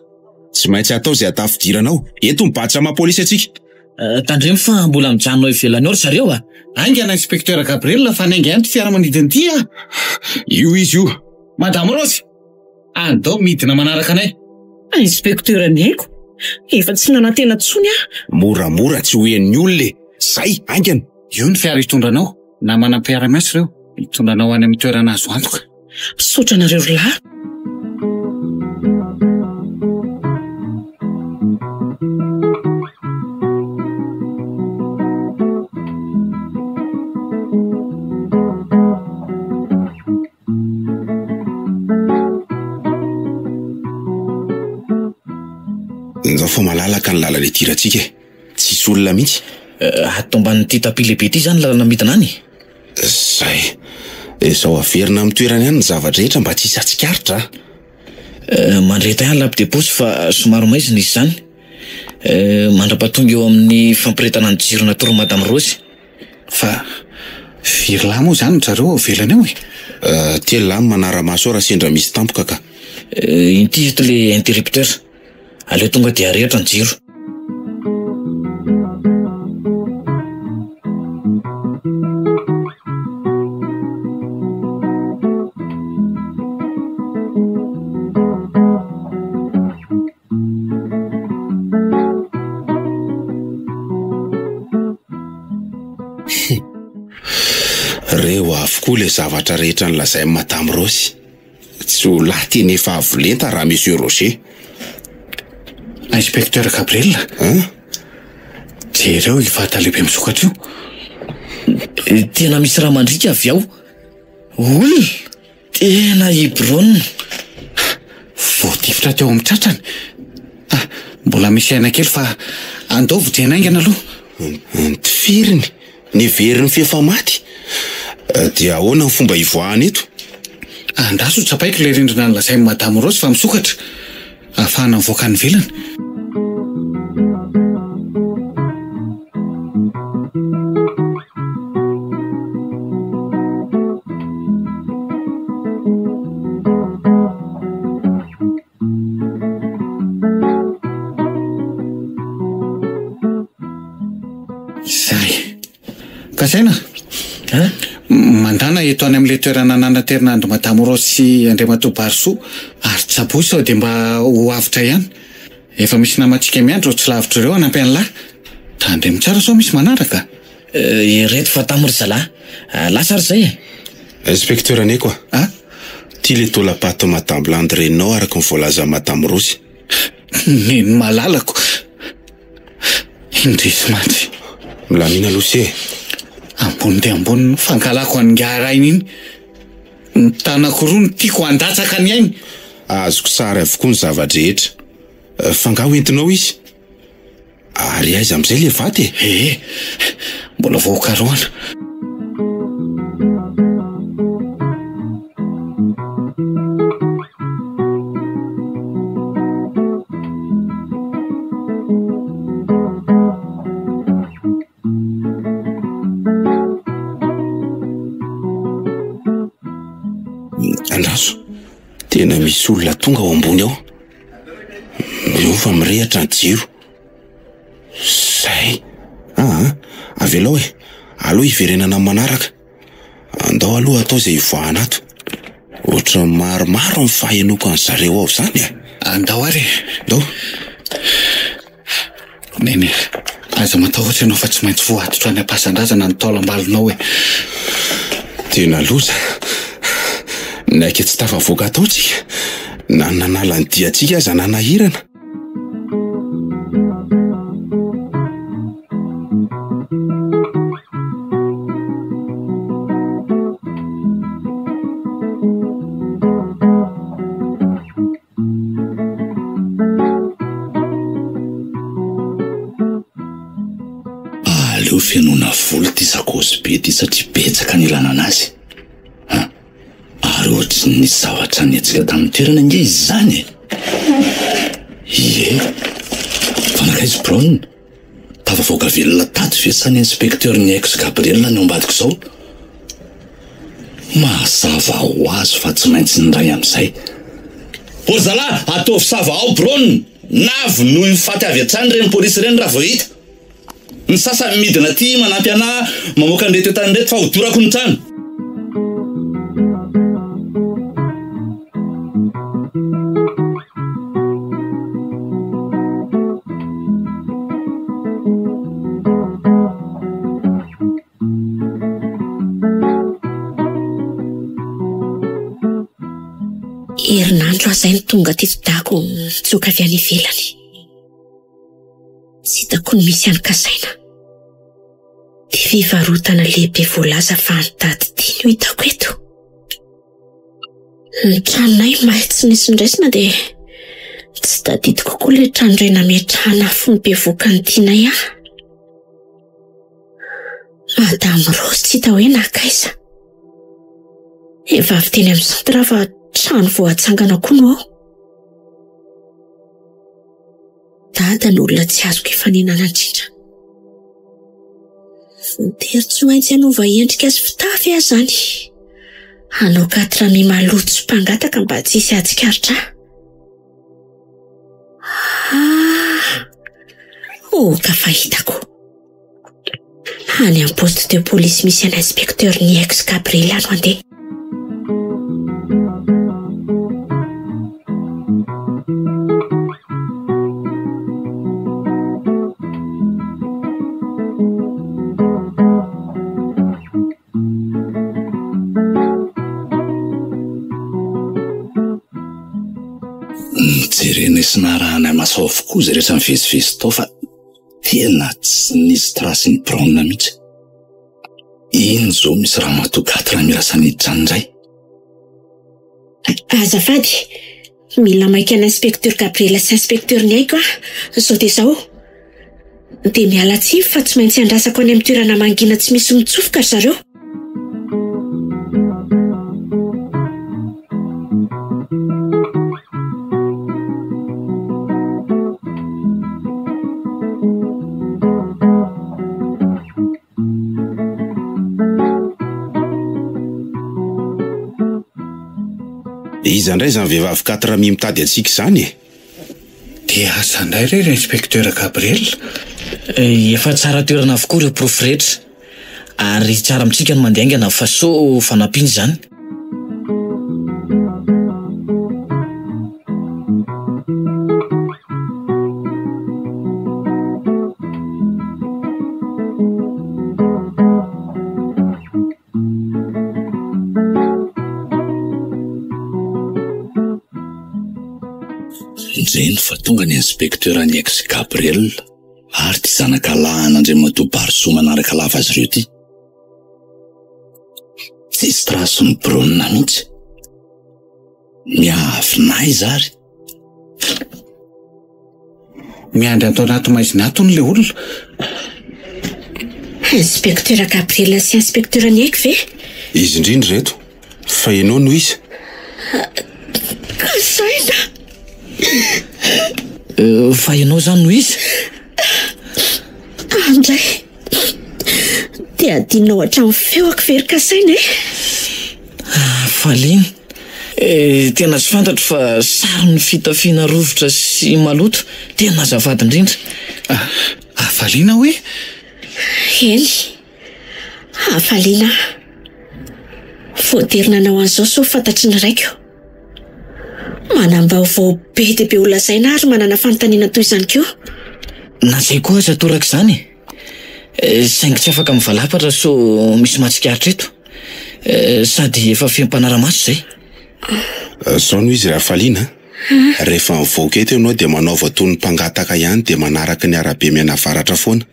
Speaker 3: Tsy maintsy atao izay atafidiranao. Eto mibatsa mapolisy atsika.
Speaker 5: Tandremo fa mbola mijanona ivelany ao ry zareo
Speaker 7: Aingana inspecteur Gabriel fa nainga ihany ty fiaramanidiny ty
Speaker 3: Io izy io.
Speaker 7: Madame Rose. Andao midina manaraka anay.
Speaker 2: Inspecteur aneko. Efa tsy nanantena tsony
Speaker 3: Moramora tsy hoen'ny olona. Zay aingana.
Speaker 7: Io ny fiara hitondranao. Na manam-piara-miasa ireo. Hitondranao any amin'ny toerana azo antoka.
Speaker 2: Misaotra nareo lahy.
Speaker 3: Nzao fa malalaka ny lalana itirantsika. Tsisy olona mihitsy.
Speaker 5: Atao ambanin'ity tapi lehibe ty zany lalana midina any.
Speaker 3: Zay. Izao averina amin'ny toerana ihany ny zavatra rehetra mba tsy hisy atsikaritra.
Speaker 5: Mandreta ihany lampy de posy fa somary maizina izy zany. Mandra-pahatonga eo amin'ny fampiretana ny jiro natoro Madame Rose.
Speaker 7: Fa Firy lahy moa zany zareo avelany eo e.
Speaker 3: Telo lahy manara-maso raha sendra misy tampoka ka.
Speaker 5: Inty le interrupteur. Aleo tonga dia rehetra ny jiro.
Speaker 3: Reo avokoa le zavatra rehetra nylazay Madame Rose. Tsy ho lahy teny efa avolenta raha Monsieur Roger.
Speaker 7: Inspecteur Gabriel. Jereo ivata lehibe misokatra io.
Speaker 5: Tena misy raha mandrika avy ao. Ol, tena Hebron.
Speaker 7: Voatifitra teo amin'ny tratrany. Mbola misy aina kely fa andovo jenaingana aloha.
Speaker 3: Tifiriny, neveriny fefa maty. Dia ahoana ny fomba ivoahana eto?
Speaker 7: Andaso tsapaiko le rindrina nylazay Madame Rose fa misokatra. Ahafahana mivoaka ny vilany. Zay. Kasaina? Mandana eto any amin'le toerana nanaterenandro Madame Rose sy Andriamatoa Barso ary tsapo sao dia mba ho avitra ihany. Efa misy namatsika miandro tsy lavitra ireo anampy an'lahy. Tandremo tsara sao misy manaraka.
Speaker 5: Reto fa tamory zalahy. Lasa ary zay e.
Speaker 3: Inspecteur aneko tia le tolapato Madame Landrenau araka ny voalaza Madame Rose.
Speaker 7: Neny malalako. Indrisy matsy.
Speaker 3: Milamina Lose.
Speaker 7: Ambony dia ambony fankalako angarainy iny. Ny tanako roa ny tiako andatsaka ny ainy.
Speaker 3: Azoko sary avokoa ny zavadrehetra. Fangaho entinao izy. Ary aiza amin'izay le vaty e?
Speaker 7: Mbola voakaroana.
Speaker 3: Andraso, tena misy olona tonga ao ambony ao. Io fa mirehatra ny jiro. Zay. Avelao e. Aloha iverenana manaraka. Andao aloha atao izay ivoahana ato. Ohatra maromaro ny fahenoko an zareo ao zany e.
Speaker 7: Andao ary.
Speaker 3: Andao.
Speaker 7: Nene, aza matahotra ianao fa tsy maintsy voatitra any am-pasan-drazana ny taolam-balonao e.
Speaker 3: Tena loza. Naika tsy tafavoaka atao tsika. Na nanala ny diatsika aza nanahirana.
Speaker 4: Aleo fianona volo ty sakosy be ty satria betsaka ny ilana anazy. Ary ohatry ny zavatra niatsika tamin'ny toerana nge izy zany e. Fanakaizy Brown. Tafavoaka velona tato fiasany inspecteur ny ex Gabriel ny ambadiko zao. Mazava ho azo fa tsy maintsy nindray amin'izay. O zala, ataovy sava ao Brown. Navy noho ny faty avy atrany reny polisy reny raha vao hita. Ny sasa midina ty manampy ana mamoaka an'reto etany reto fa hodorako ny trano.
Speaker 8: Herinandro azay ny tonga teto dako mitsoka avy any ivelany. Tsy hitako ny misy any Kasaina. Ty fivarotana lehibe voalaza fa nitady tiany io hitako eto. Ny tranonay mahay tsy nisy ndraisina dia tsy tadidiko koa le trano iray nametrahana fony be voaka ny tianay aho. Madame Rose tsy hita hoe nakaiza. Efa avy teny amin'ny centre fa trano vao atsangana koa no ao. Dada ny olona tsy azoko efaninana indrindra. Tery tsy maintsy hanova endrika azy fitafy ahy zany. Hanao 4 mi maloto sy mpangataka mba tsy hisy atsikaritra. Ka fahitako. Any amin'ny poste de police misy an inspecteur ny ex Gabriel no andeha.
Speaker 4: Jerena sy narahana maso avokoa zay rehetra mivezivezy tao fa tena tsy nisy trasy ny braona mihitsy. Ino zao misy raha matogaty raha mirasa niditra indray.
Speaker 8: Azafady, mila maika an inspecteur Gabriel sy inspecteur ny aiko sao dia zao. Dia miala tsiny fa tsy maintsy andrasako any amin'ny toerana mangina tsy misy mitsofoka zareo.
Speaker 3: Iza indray izany vehivavy 4 mi mitady antsika izany e?
Speaker 7: Dia asa indray rery inspecteur Gabriel?
Speaker 5: Efa tsara toerana avokoa ireo profy rehetra. Ary tsara amintsika no mandeha aingana fa so fanampiana izany.
Speaker 4: Zeny fa tonga ny inspecteur ny ex Gabriel ary ty zanaka lahan'Andray Matobaroso manaraka lava azy ireo ty. Tsisy trasy ny braona mihitsy. Miavinay zary.
Speaker 7: Miandry atao anaty maizina atony le olona.
Speaker 8: Inspecteur Gabriel sy inspecteur ny aiko ve?
Speaker 3: Izy indrindra reto. Fa ianao no izy.
Speaker 8: Kasaina.
Speaker 5: Fa ianao zany no izy?
Speaker 8: Andray. Dia adinao hatramin'ny feoko very Kasaina e?
Speaker 5: Faliny. Tena tsy fantatro fa sary ny fitafiana rovitra sy maloto. Tena azafady indrindra.
Speaker 7: Falina hoe?
Speaker 8: Eny. Falina. Voatery nanao an'izao so fantatry ny raiko. Manam-baovao be dia be olazaina ary manana fanontaniana toy izany koa.
Speaker 5: Na zay koa aza toraka izany. Saingy tsy afaka mivalapatra so misy matsikaritra eto. Sady efa fiam-panaramaso zay.
Speaker 3: Sao no izy raha Falina. Rehefa mivoaka eto ianao dia manaova toy ny mpangataka ihany dia manaraka ny arabe mianavaratra foana.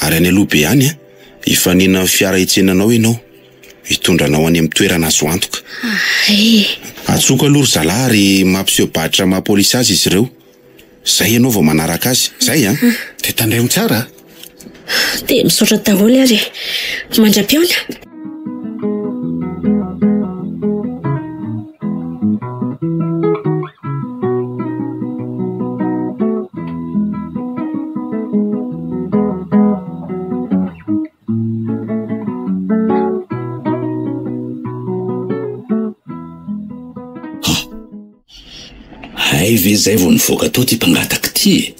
Speaker 3: Ary any aloha be ihany hifanina amin'ny fiara hitsenanao ianao. Hitondranao any amin'ny toerana azo antoka. Atsoka aloha zalahy ary mampiseho baditra maha-polisy azy izy ireo. Zay ianao vao manaraka azy. Zay
Speaker 7: Dia tandremo tsara.
Speaker 8: Dia misaotra daholo ary. Mandra-piona.
Speaker 4: Hay ve zay vao nivoaka tao ty mpangataka ty.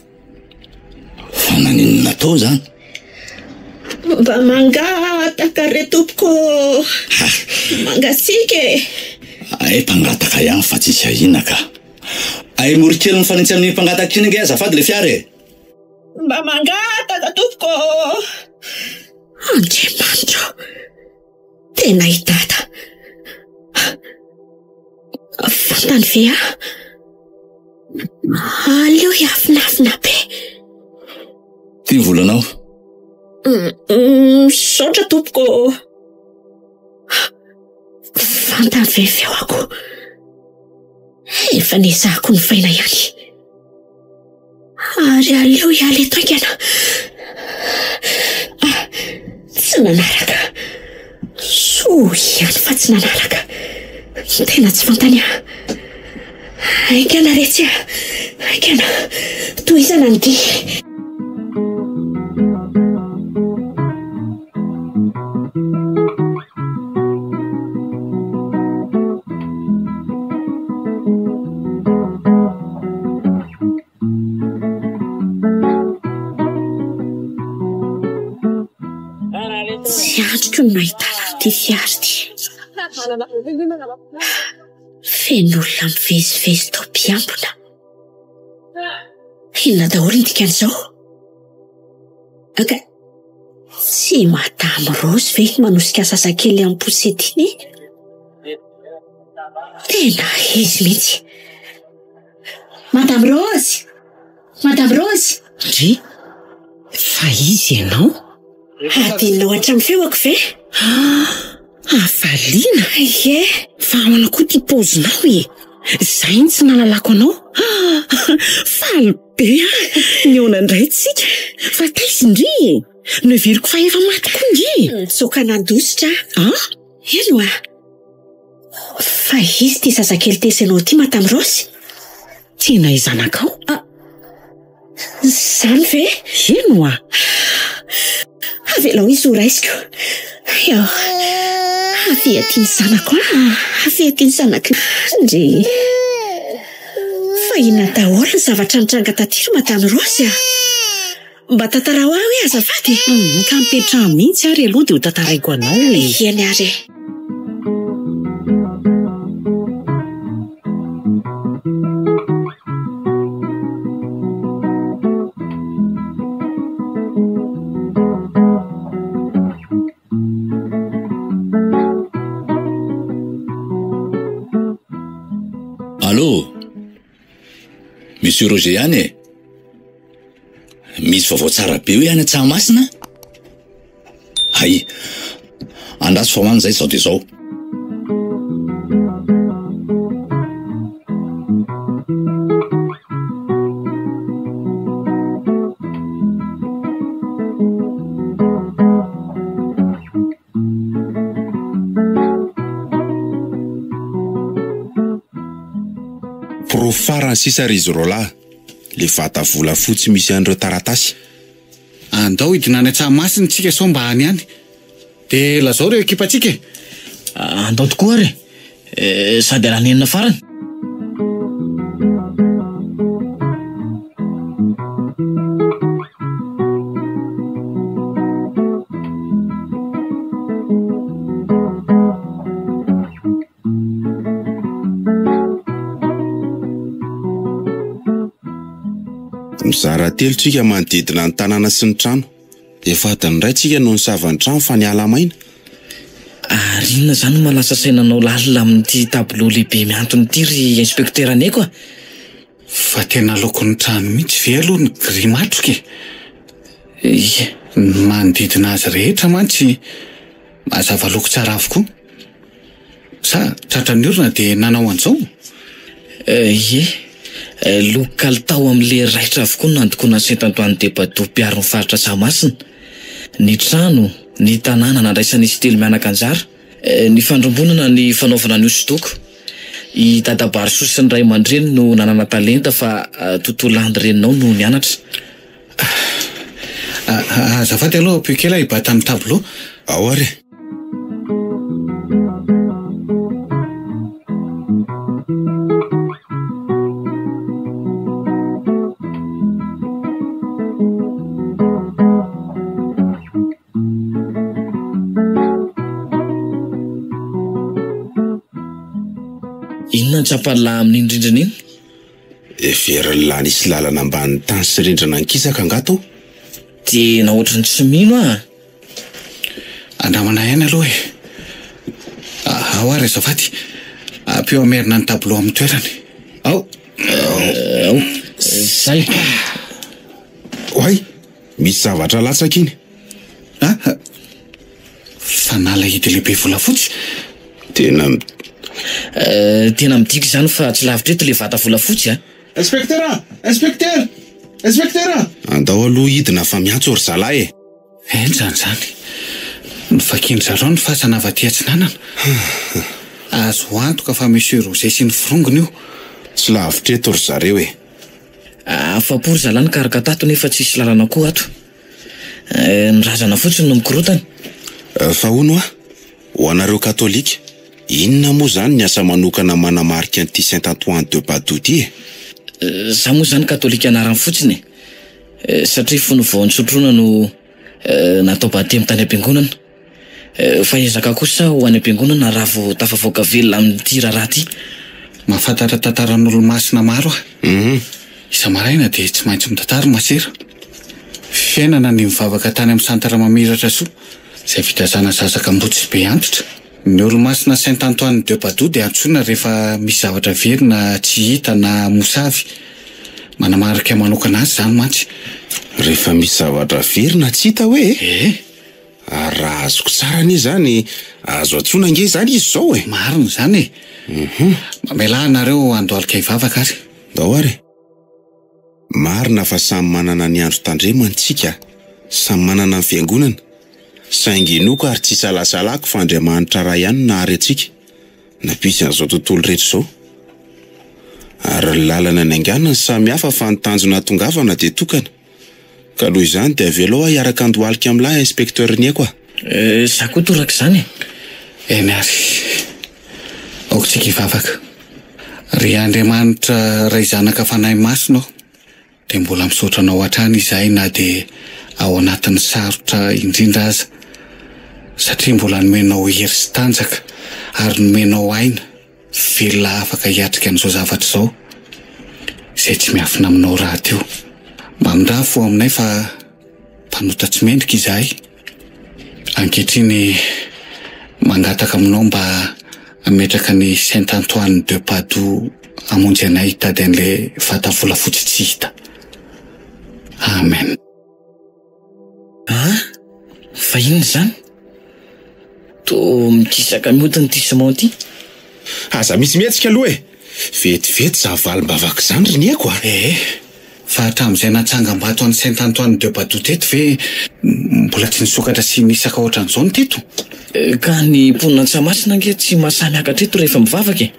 Speaker 4: Fa naninona natao zany?
Speaker 8: Mba mangataka re tompoko. Mangatsika e.
Speaker 4: Ay mpangataka ihany fa tsisy ahina ka. Ay morikely mifanitsy amin'ny mpangataka iny nge azafady le fiara e.
Speaker 8: Mba mangataka tompoko. Andriamanitra. Tena hitata. Fantany ve aleo hiafinafina be.
Speaker 4: Ty volanao?
Speaker 8: Saotra tompoko. Fantany ve feoako. Efa nizahako ny faina ihany. Ary aleo hiala eto aingana. Tsy nanaraka. So ihany fa tsy nanaraka. Tena tsy fantany aingana retsy aingana. Toizana ny dia. raisiko ny mahitana ty fiary ty. Feno olona mivezivezy tao mpiambina. Inona daholo ny dikan'izao? Aka tsy Madame Rose ve manosika sasakely amin'ny posety iny? Tena izy mihitsy. Madame Rose! Madame Rose!
Speaker 2: Ry, fa izy ianao?
Speaker 8: Adinao hatramin'ny feoko ve?
Speaker 2: Afaliana?
Speaker 8: Ie.
Speaker 2: Fa ahoana koa ty paozinao e? Zay ny tsy nalalako anao? Faly be niona indray tsika. Fa taizy ndry e. Noviriko fa efa maty koa ndry.
Speaker 8: Mitsoka nandositra.
Speaker 2: Ino
Speaker 8: a? Fa izy ty zazakely tesinao ty Madame Rose?
Speaker 2: Tena izanakao?
Speaker 8: Zany ve?
Speaker 2: Ino a?
Speaker 8: Avelao izy ho raisiko. Eo. Avety ny zanako. Avety ny zanako. Ndry. Fa inona daholo ny zavatra nitranga taty Madame Rose a? Mba tantarao aho hoe azafady.
Speaker 2: Ka mipetraha mihitsy ary aloha dia ho tantaraiko anao e.
Speaker 8: Iany ary.
Speaker 4: Allô? Monsieur Roger ihany e? Misy vaovao tsara be hoe any Tsahamasinà? Hay, andraso fa many zay zao dia zao.
Speaker 3: Farany sisa ry izy rola le vata vola fotsy misy an'ireo taratasy.
Speaker 7: Andao hidina any Tsahamasinà tsika sao mba any any. De lazao reo ekipatsika.
Speaker 5: Andao tokoa ary. Sady alanenina farany.
Speaker 3: Mizara telo tsika manodidina ny tanàna sy ny trano. Efa adiny iray tsika no nisava ny trano fa ny alamaina.
Speaker 5: Ary inona zany malasa sainanao lalina amin'ity tableau lehibe miantony ity ry inspektera aneko a?
Speaker 7: Fa tena lokon'ny trano mihitsy ve aloha ny gris matroka e?
Speaker 5: Ie.
Speaker 7: Manodidina azy rehetra mantsy mazava loko tsara avokoa. Sa tratran'ny orona dia nanao an'izao?
Speaker 5: Ie. Loko kalitao amin'le raitra avokoa nandokoana Saint-Antoine de Padoue mpiaro ny faritra Tsahamasinà. Ny trano, ny tanàna nandraisany izy telo mianaka anjara, ny fandrombonana ny fanaovana ny hosodoko. I dadabary Soa sy ny ray aman-dreny no nanana talenta fa tontolo andrenao no nianatra.
Speaker 7: Azafady aloha apio kely ibata amin'ny tableau.
Speaker 3: Ao ary.
Speaker 5: Inona ny tsapalahy amin'ny indrindrina iny?
Speaker 3: Everiny lahy nisy lalana ambany tany sy rindrina ankisaka angato?
Speaker 5: Tena ohatrany tsy mino a.
Speaker 7: Andramana ihany aloha e. Ao ary azafady. Apio amerina ny tableau amin'ny toerany. Ao.
Speaker 5: Zay.
Speaker 3: Oay, misy zavatra latsaka iny.
Speaker 7: Fa nala hity lehibe volafotsy.
Speaker 3: Tena
Speaker 5: midiky zany fa tsy lavitra eto le vata volafotsy a.
Speaker 6: Inspektera! Inspektera! Inspektera!
Speaker 3: Andao aloha hidina fa miantso ry zalahy e.
Speaker 7: Enjany zany. Nofakindry zareo ny fahasanava-ty atsinanana. Azo antoka fa Monsieur Roger sy ny firongony io.
Speaker 3: Tsy lavitra eto ry zareo e.
Speaker 5: Afapo ry zalahy nikaraka tato nefa tsisy lalana koa ato. Ny razana fotsiny no mikorotany.
Speaker 3: Fa hono a? Ho anareo katolika, inona moa zany ny asa manokana manamarika an'ity Saint-Antoine de Padoue ty e?
Speaker 5: Za moa zany katolika anarany fotsiny. Satria fony vao ny sotrona no natao batemy tany am-piangonana. Fa ezaka kosa ho any am-piangonana raha vao tafavoaka velona amin'ity raharaha ty.
Speaker 7: Mahafantatra tantaran'olo-masina maro ah. Isa-maraina dia tsy maintsy mitantara masera. Fiainana ny mivavaka tany amin'ny santara mamiratra soa izay fitazana zazaka mbotsy be antitra. Ny olo-masina Saint Antoine de Padoue dia antsoina rehefa misy zavatra verina tsy hita na mosavy. Manamarika manokana azy zany mantsy.
Speaker 3: Rehefa misy zavatra verina tsy hita hoe? Raha azoko tsara ny zany azo antsoina nge zany izy zao e.
Speaker 7: Marina zany e. Mamela anareo andohalika hivavaka ary.
Speaker 3: Dao ary. Marina fa samy manana ny andro tandremana tsika, samy manana ny fiangonana. Saingy inoako ary tsy salasalako fa Andriamanitra ra ihany nahary atsika nampisy an'izao tontolo rehetra zao. Ary lalana ny anganany samy hafa fa ny tanjona tongavana dia tokana. Ka loha izany dia velao hiaraka andohalika amin'lahy inspekteur niako ah.
Speaker 5: Za koa toraka izany.
Speaker 7: Eny ary. Aokotsika hivavaka. Ry Andriamanitra ray zanaka fanahy masina aho, dia mbola misaotra anao hatrany izahay na dia ao anatin'ny sarotra indrindra aza. Satria mbola nomenao hery sy tanjaka ary nomenao aina velona afaka hiatrika an'izao zavatra izao izay tsy miafina aminao rahateo. Mamindrafo aminay fa mpanota tsy mendrika izahay. Ankehitriny mangataka aminao mba ametraka ny Saint Antoine de Padoue hamonjy anay hitady an'ilay vatavolafotsy tsy hita. Amen.
Speaker 5: Fa inona zany? To mikisaka mihodiny ty Simon ty?
Speaker 3: Aza misy mihetsika aloha e. Vetivety zavalim-bavaka zany ry niako ah.
Speaker 7: Fa hatramin'izay natsangam-bato an'i Saint Antoine de Padoue teto ve mbola tsy nisokatra sy nisaka ohatran'izao ny teto?
Speaker 5: Ka ny mponina Antsamasina ange tsy mahasamy akatreto rehefa mivavaka e.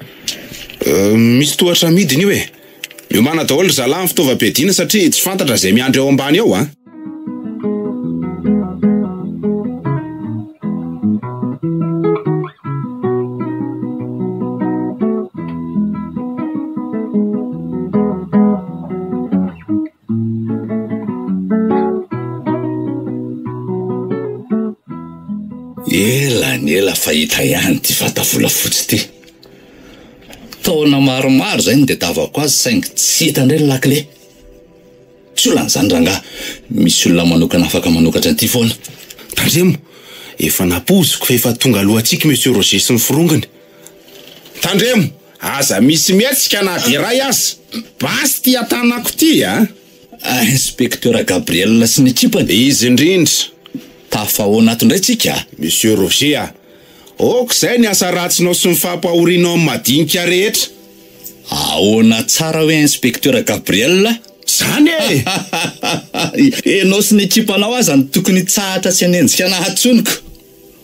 Speaker 3: Misy tohatra midiny io e. Miomana daholo ry zalahy amin'ny fitaovam-piadiana satria tsy fantatra izay miandry ao ambany ao ah.
Speaker 4: Ela fahita ihany ty vatavolafotsy ty. Taona maromaro zany dia tavako azy saingy tsy hita indray ny lakile. Tsy olan'izany rangahy, misy olona manokana afaka manokatra an'ity foana.
Speaker 3: Tandremo, efa napoziko fa efa tonga alohantsika Monsieur Roger sy ny firongany. Tandremo, aza misy mihetsika na dia ray aza. Basy ty atanako ty ah.
Speaker 4: Inspekteur Gabriel sy ny tsipany.
Speaker 3: Izy indrindra.
Speaker 4: Tafa ao anatindray tsika.
Speaker 3: Monsieur Roger, ok zay ny asa ratsinao sy ny fampahorianao amin'ny madinika rehetra.
Speaker 4: Ahoana tsara hoe inspekteur Gabriel?
Speaker 3: Zany e.
Speaker 4: Enao sy ny ekipanao aza ny tokony tsahatra sy anenjika nahatsoniko.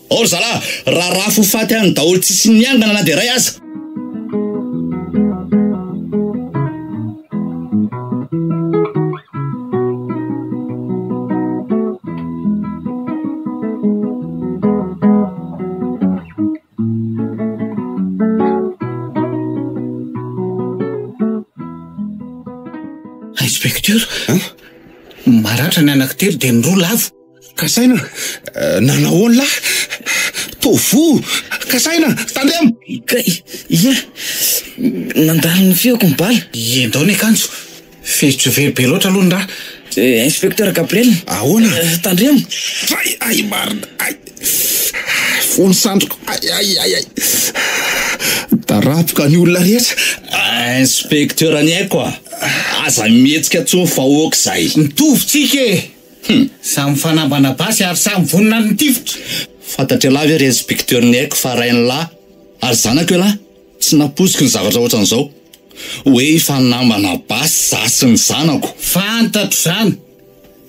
Speaker 4: Or zala, raha rafo faty any daholo tsisy niangana na dia ray aza.
Speaker 7: Inspekteur, maratra ny anankitelo dia ny roa lavo.
Speaker 3: Kasaina, nanahoana lahy? Tovo, kasaina, tandremo.
Speaker 5: Ia, nandalo ny fiako mibaly.
Speaker 7: Endao ny akanjo, fehitro very be loatra aloha ny raha.
Speaker 5: Inspekteur Gabriel.
Speaker 3: Ahoana?
Speaker 5: Tandremo.
Speaker 3: Ay, marina, ay. Fony sandroko, ay. Tarapoka ny olona rehetra.
Speaker 4: Inspekteur aniaiko ah. Aza mihetsika tsony vahoaka zay.
Speaker 7: Mitovitsika e. Samy fanambana basy ary samy vonina ny tifitra.
Speaker 4: Fantatra lahy ry inspekteur niaiko fa rainy lahy. Ary zanako lahy, tsy napoziko ny zavatra ohatran'izao. Hoe fanambana basy zasy ny zanako.
Speaker 7: Fantatro zany.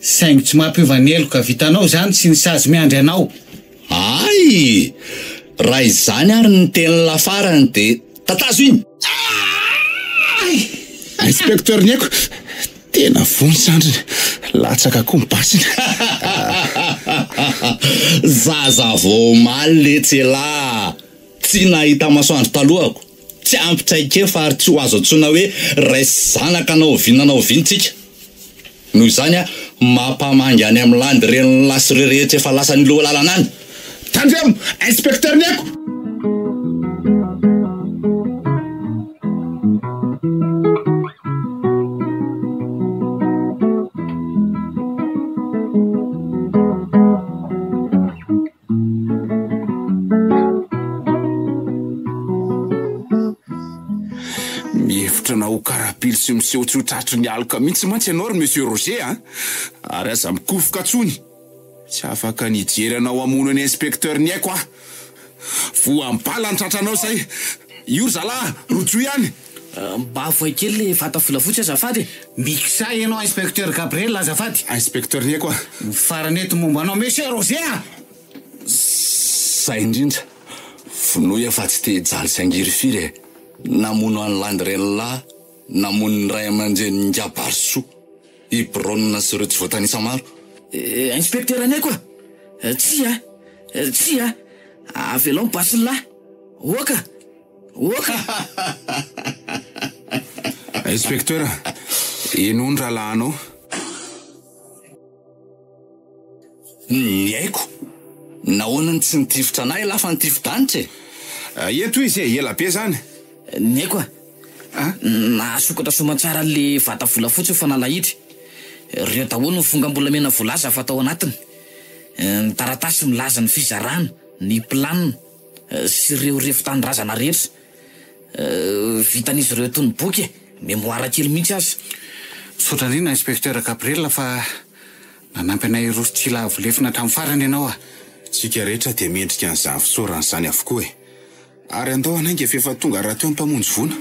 Speaker 7: Saingy tsy mampiova ny heloka vitanao zany sy ny sazy miandry anao.
Speaker 4: Ay! Raha izany ary ny teny lafarany dia tatazo iny.
Speaker 3: Inspekteur niaiko, tena vony sandriny, latsaka koa mibasina.
Speaker 4: Zaza vao maly letsela. Tsy nahita masoandro talohako. Tsy ampitraike fa ary tsy ho azo antsoina hoe raisy zanaka anao vinanao vintsika. Noho izany mampamangy any amin'ny landy reny lasy rehetra efa lasa ny loha lalana any.
Speaker 3: Tandremo, inspecteur Niako. Mihevitra na ho karapily sy miseho tsotratra ny aloka mihitsy mantsy ianao ry monsieur Roger a. Ary aza mikofoka tsony. Tsy afaka nijery anao hamono ny inspecteur Niako a. Voampala ny tratranao zay. Io zalahy, rojo ihany.
Speaker 5: Mba voay kely le vata volafotsy azafady.
Speaker 7: Mikisa ianao inspecteur Gabriel azafady.
Speaker 3: Inspecteur Niako a.
Speaker 7: Farany eto momba anao monsieur Roger.
Speaker 4: Zay indrindra. Vonoa fa tsy te jaly sangiry firy. Namono any Landrella, namono ny ray aman-dreny Ngabarso. I Braun sy ireo tsy voatanisa maro.
Speaker 5: Inspecteur Niako a. Tsia. Avelao basy lahy. Oka.
Speaker 3: Inspecteur, ino ny rahalahinao?
Speaker 4: Niaiko. Nahoana tsy nitifitra anahy lafa nitifitranitra e.
Speaker 3: Eto izy ela be zany.
Speaker 5: Niaiko a. Nasokatra somatsara le vata volafotsy fa nalahidry. Reo daholo ny fongambolamena volaza fatao anatiny. Ny taratasy milaza ny fizarana, ny planina sy ireo refitanindrazana rehetra. Vitan'izy ireo tony boky memoara kely mihitsy azy.
Speaker 7: Sotra indrindra inspecteur Gabriel fa nanampy anay roso tsy lavolefina hatramin'ny farany ianao a.
Speaker 3: Tsika rehetra dia mendrika ny zavisorany zany avokoa e. Ary andao anainga efa tonga raha teo ny mpamonjy vona.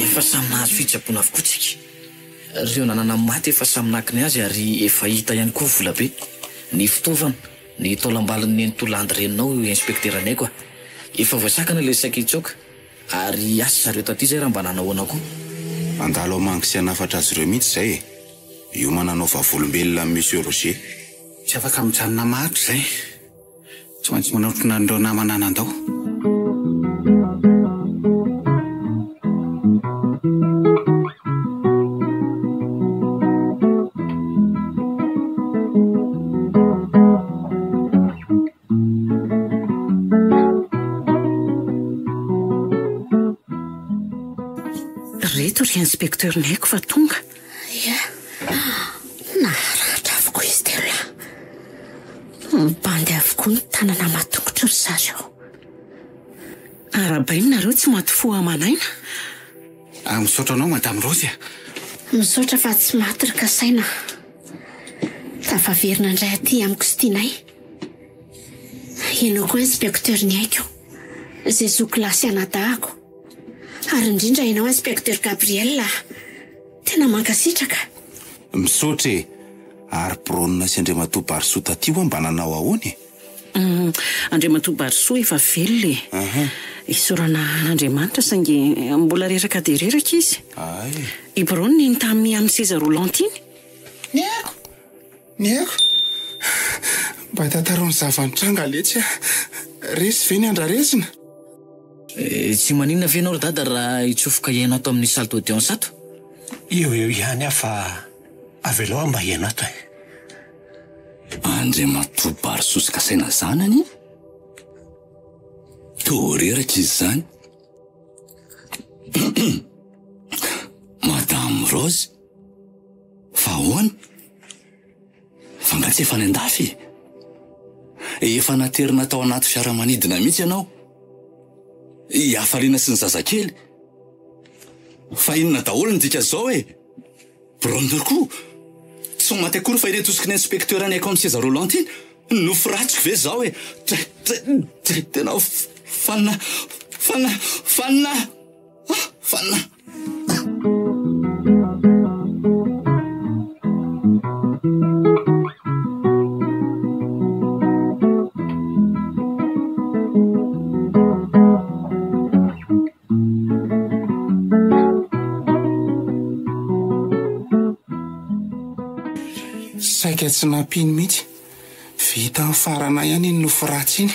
Speaker 5: Efa samy nahazo fitsaboana avokoa tsika. Reo nanana maty efa samy nakiny azy ary efa hita ihany koa vola be. Ny fitaovana, ny taolam-balin'ny Ntolandy reninao inspecteur Niako a. Efa voasakana le sakitsoka ary asa zareo taty zay raha mba nanahoana koa.
Speaker 3: Andalo amangy sy hanafatra azy ireo mihitsy zay e. Io mananao vavolombelona amin'ny monsieur Roger.
Speaker 7: Tsy afaka mijanona maro zay. Tsy maintsy manaotrona andreo namana andao.
Speaker 2: Reto ry inspecteur Niako fa tonga.
Speaker 8: Ia, naratra avokoa izy tela. Mibandy avokoa ny tanana matongotra ry zareo.
Speaker 2: Arabaina nareo tsy maty fo amanaina.
Speaker 7: Misaotra anao madame Rose.
Speaker 8: Misaotra fa tsy maty ry kasaina. Tafaverina indray aty amiko sy tianay. Ianao koa inspecteur Niako. Zay zokilasy anadahako. Ary indrindra ianao inspecteur Gabriel tena mankasitraka.
Speaker 3: Misaotra e. Ary Braun sy Andriamatoa Barso taty ho mba nanao ahoany?
Speaker 2: Andriamatoa Barso efa velona e. Isorana Andriamanitra saingy mbola reraka dia reraka izy. I Braun ny tamin'ny amin'ny seza rolantiny.
Speaker 3: Niako. Mba tantarao ny zavantranga letsy a. Resy ve ny andraresina?
Speaker 5: Tsy maninona ve ianao dada raha hitsofoka ianao ato amin'ny salle d'audience ato?
Speaker 1: Eo ihany fa avelao mba ianao ato e.
Speaker 4: Andriamatoa Barso sy kasaina zanany? Toa reraka izy zany. Madame Rose, fa ahoana? Fangatsy efa ny andafy. Efa naterina tao anaty fiaramanidina mihitsy ianao. Iafaliana sy ny zazakely. Fa inona daholo ny dika zao e? Braun koa. Tsy maty akory fa ireto osika ny inspecteur Niako amin'ny seza rolantiny. Nofiratsiko ve zao e? Tena fanna.
Speaker 3: Tsika tsy nampiny mihitsy. Vita amin'ny farana ihany iny nofo ratsy iny.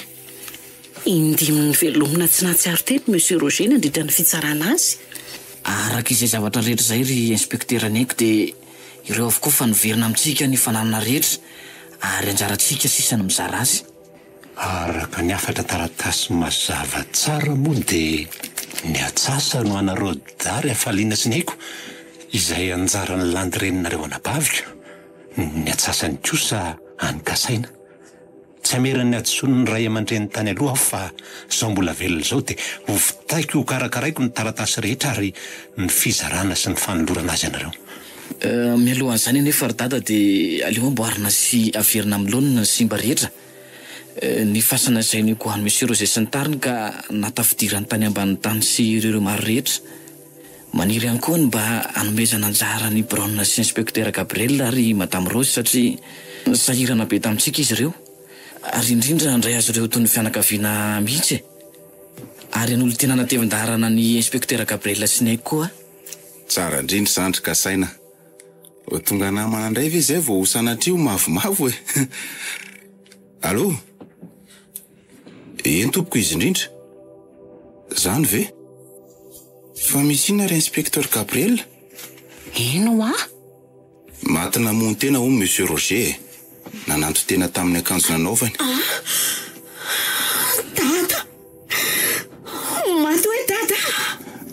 Speaker 2: Indimy ny velomina tsy nahatsiaro teny Monsieur Roger nandritra ny fitsarana azy.
Speaker 5: Araka izay zavatra rehetra izay ry inspektera Nick dia ireo avokoa fanoverina amintsika ny fananana rehetra ary anjarantsika sisany mizara azy.
Speaker 1: Araka ny afatra taratasy mazava tsara moa dia ny atsasa no anareo dary afaliana sy ny haiko izay anjaran'ny landireninareo anabavika. Ny atsasany kosa ankasaina. Tsy ameran'ny adisony ny ray aman-dreny tany aloha fa zao mbola velona zao dia hovitaiko ho karakaraiko ny taratasy rehetra ary ny fizarana sy ny fanolorana azy anareo.
Speaker 5: Mialohan'izany nefa ry dada dia aleo amboarina sy averina amin'ny laonina ny simba rehetra. Ny fasana izay ny ko an'i Monsieur Roger sy ny tariny ka natafidirany tany ambany tany sy ireo maro rehetra. Maniry ihany koa ny mba hanomezana anjara ny Braun sy inspektera Gabriel ary Madame Rose satria sahirana be tamintsika izy ireo. Ary indrindra andray azy ireo toy ny fianakaviana mihitsy. Ary an'olo tena natevindarana ny inspektera Gabriel sy ny haiko koa.
Speaker 3: Tsara indrindra zandry ka saina. Tonga namana indray ve zay vao sanatrio mavomavo e. Allô? Eny tompoko izy indrindra. Zany ve? Fa misy inona ry inspekteur Gabriel?
Speaker 8: Eno
Speaker 3: Maty namono tena hono Monsieur Roger. Nananto tena tamin'ny akanjo nanaovany.
Speaker 8: Dada. Maty hoe dada.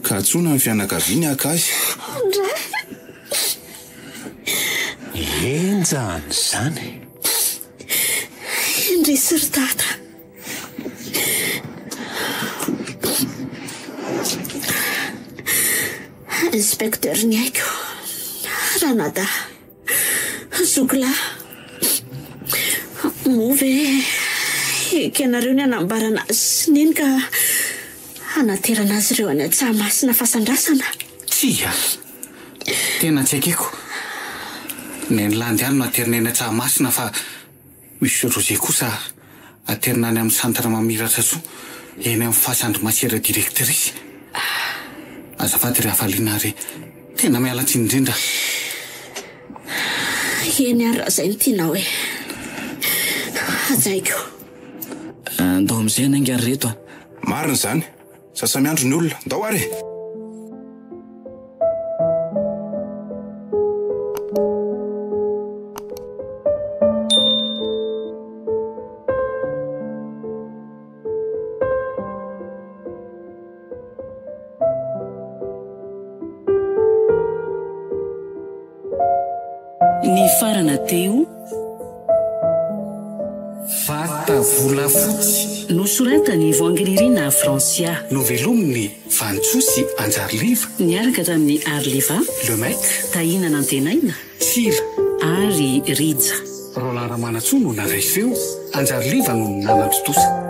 Speaker 3: Ka tsona ny fianakaviany akazy.
Speaker 1: Enjany zany.
Speaker 8: Indrisy ry dada. Inspekteur ny haiko. Ranada. Zokla. Move ianareo ny anambarana azy neny ka anaterana azy ireo any Tsahamasina fasandrasana.
Speaker 7: Tsia, tena tsy akiko. Ny landy any no aterina eny Tsahamasina fa Monsieur Roger kosa aterina any amin'ny santara mamiratra so eny amin'ny fasandro masiera direktrisy. Azafady ry hafaliana ary tena miala tsiny indrindra.
Speaker 8: Eny ary raha izay ny tianao hoe ajaiko.
Speaker 5: Ndao amin'izay nainga ary reto.
Speaker 3: Marina zany. Sasamiandro ny olona. Ndao ary.
Speaker 2: Ny farana teo
Speaker 7: Vata volafotsy
Speaker 2: nosoratany Voangiririna Francia.
Speaker 7: novelominy Vantsosy Anjarliva,
Speaker 2: Niaraka tamin'ny Arliva,
Speaker 7: Le Mec,
Speaker 2: Tahina Nantenaina
Speaker 7: Sila,
Speaker 2: ary Rija.
Speaker 7: Roland Ramanatsoa no naray feo, Anjarliva no nanantotosa.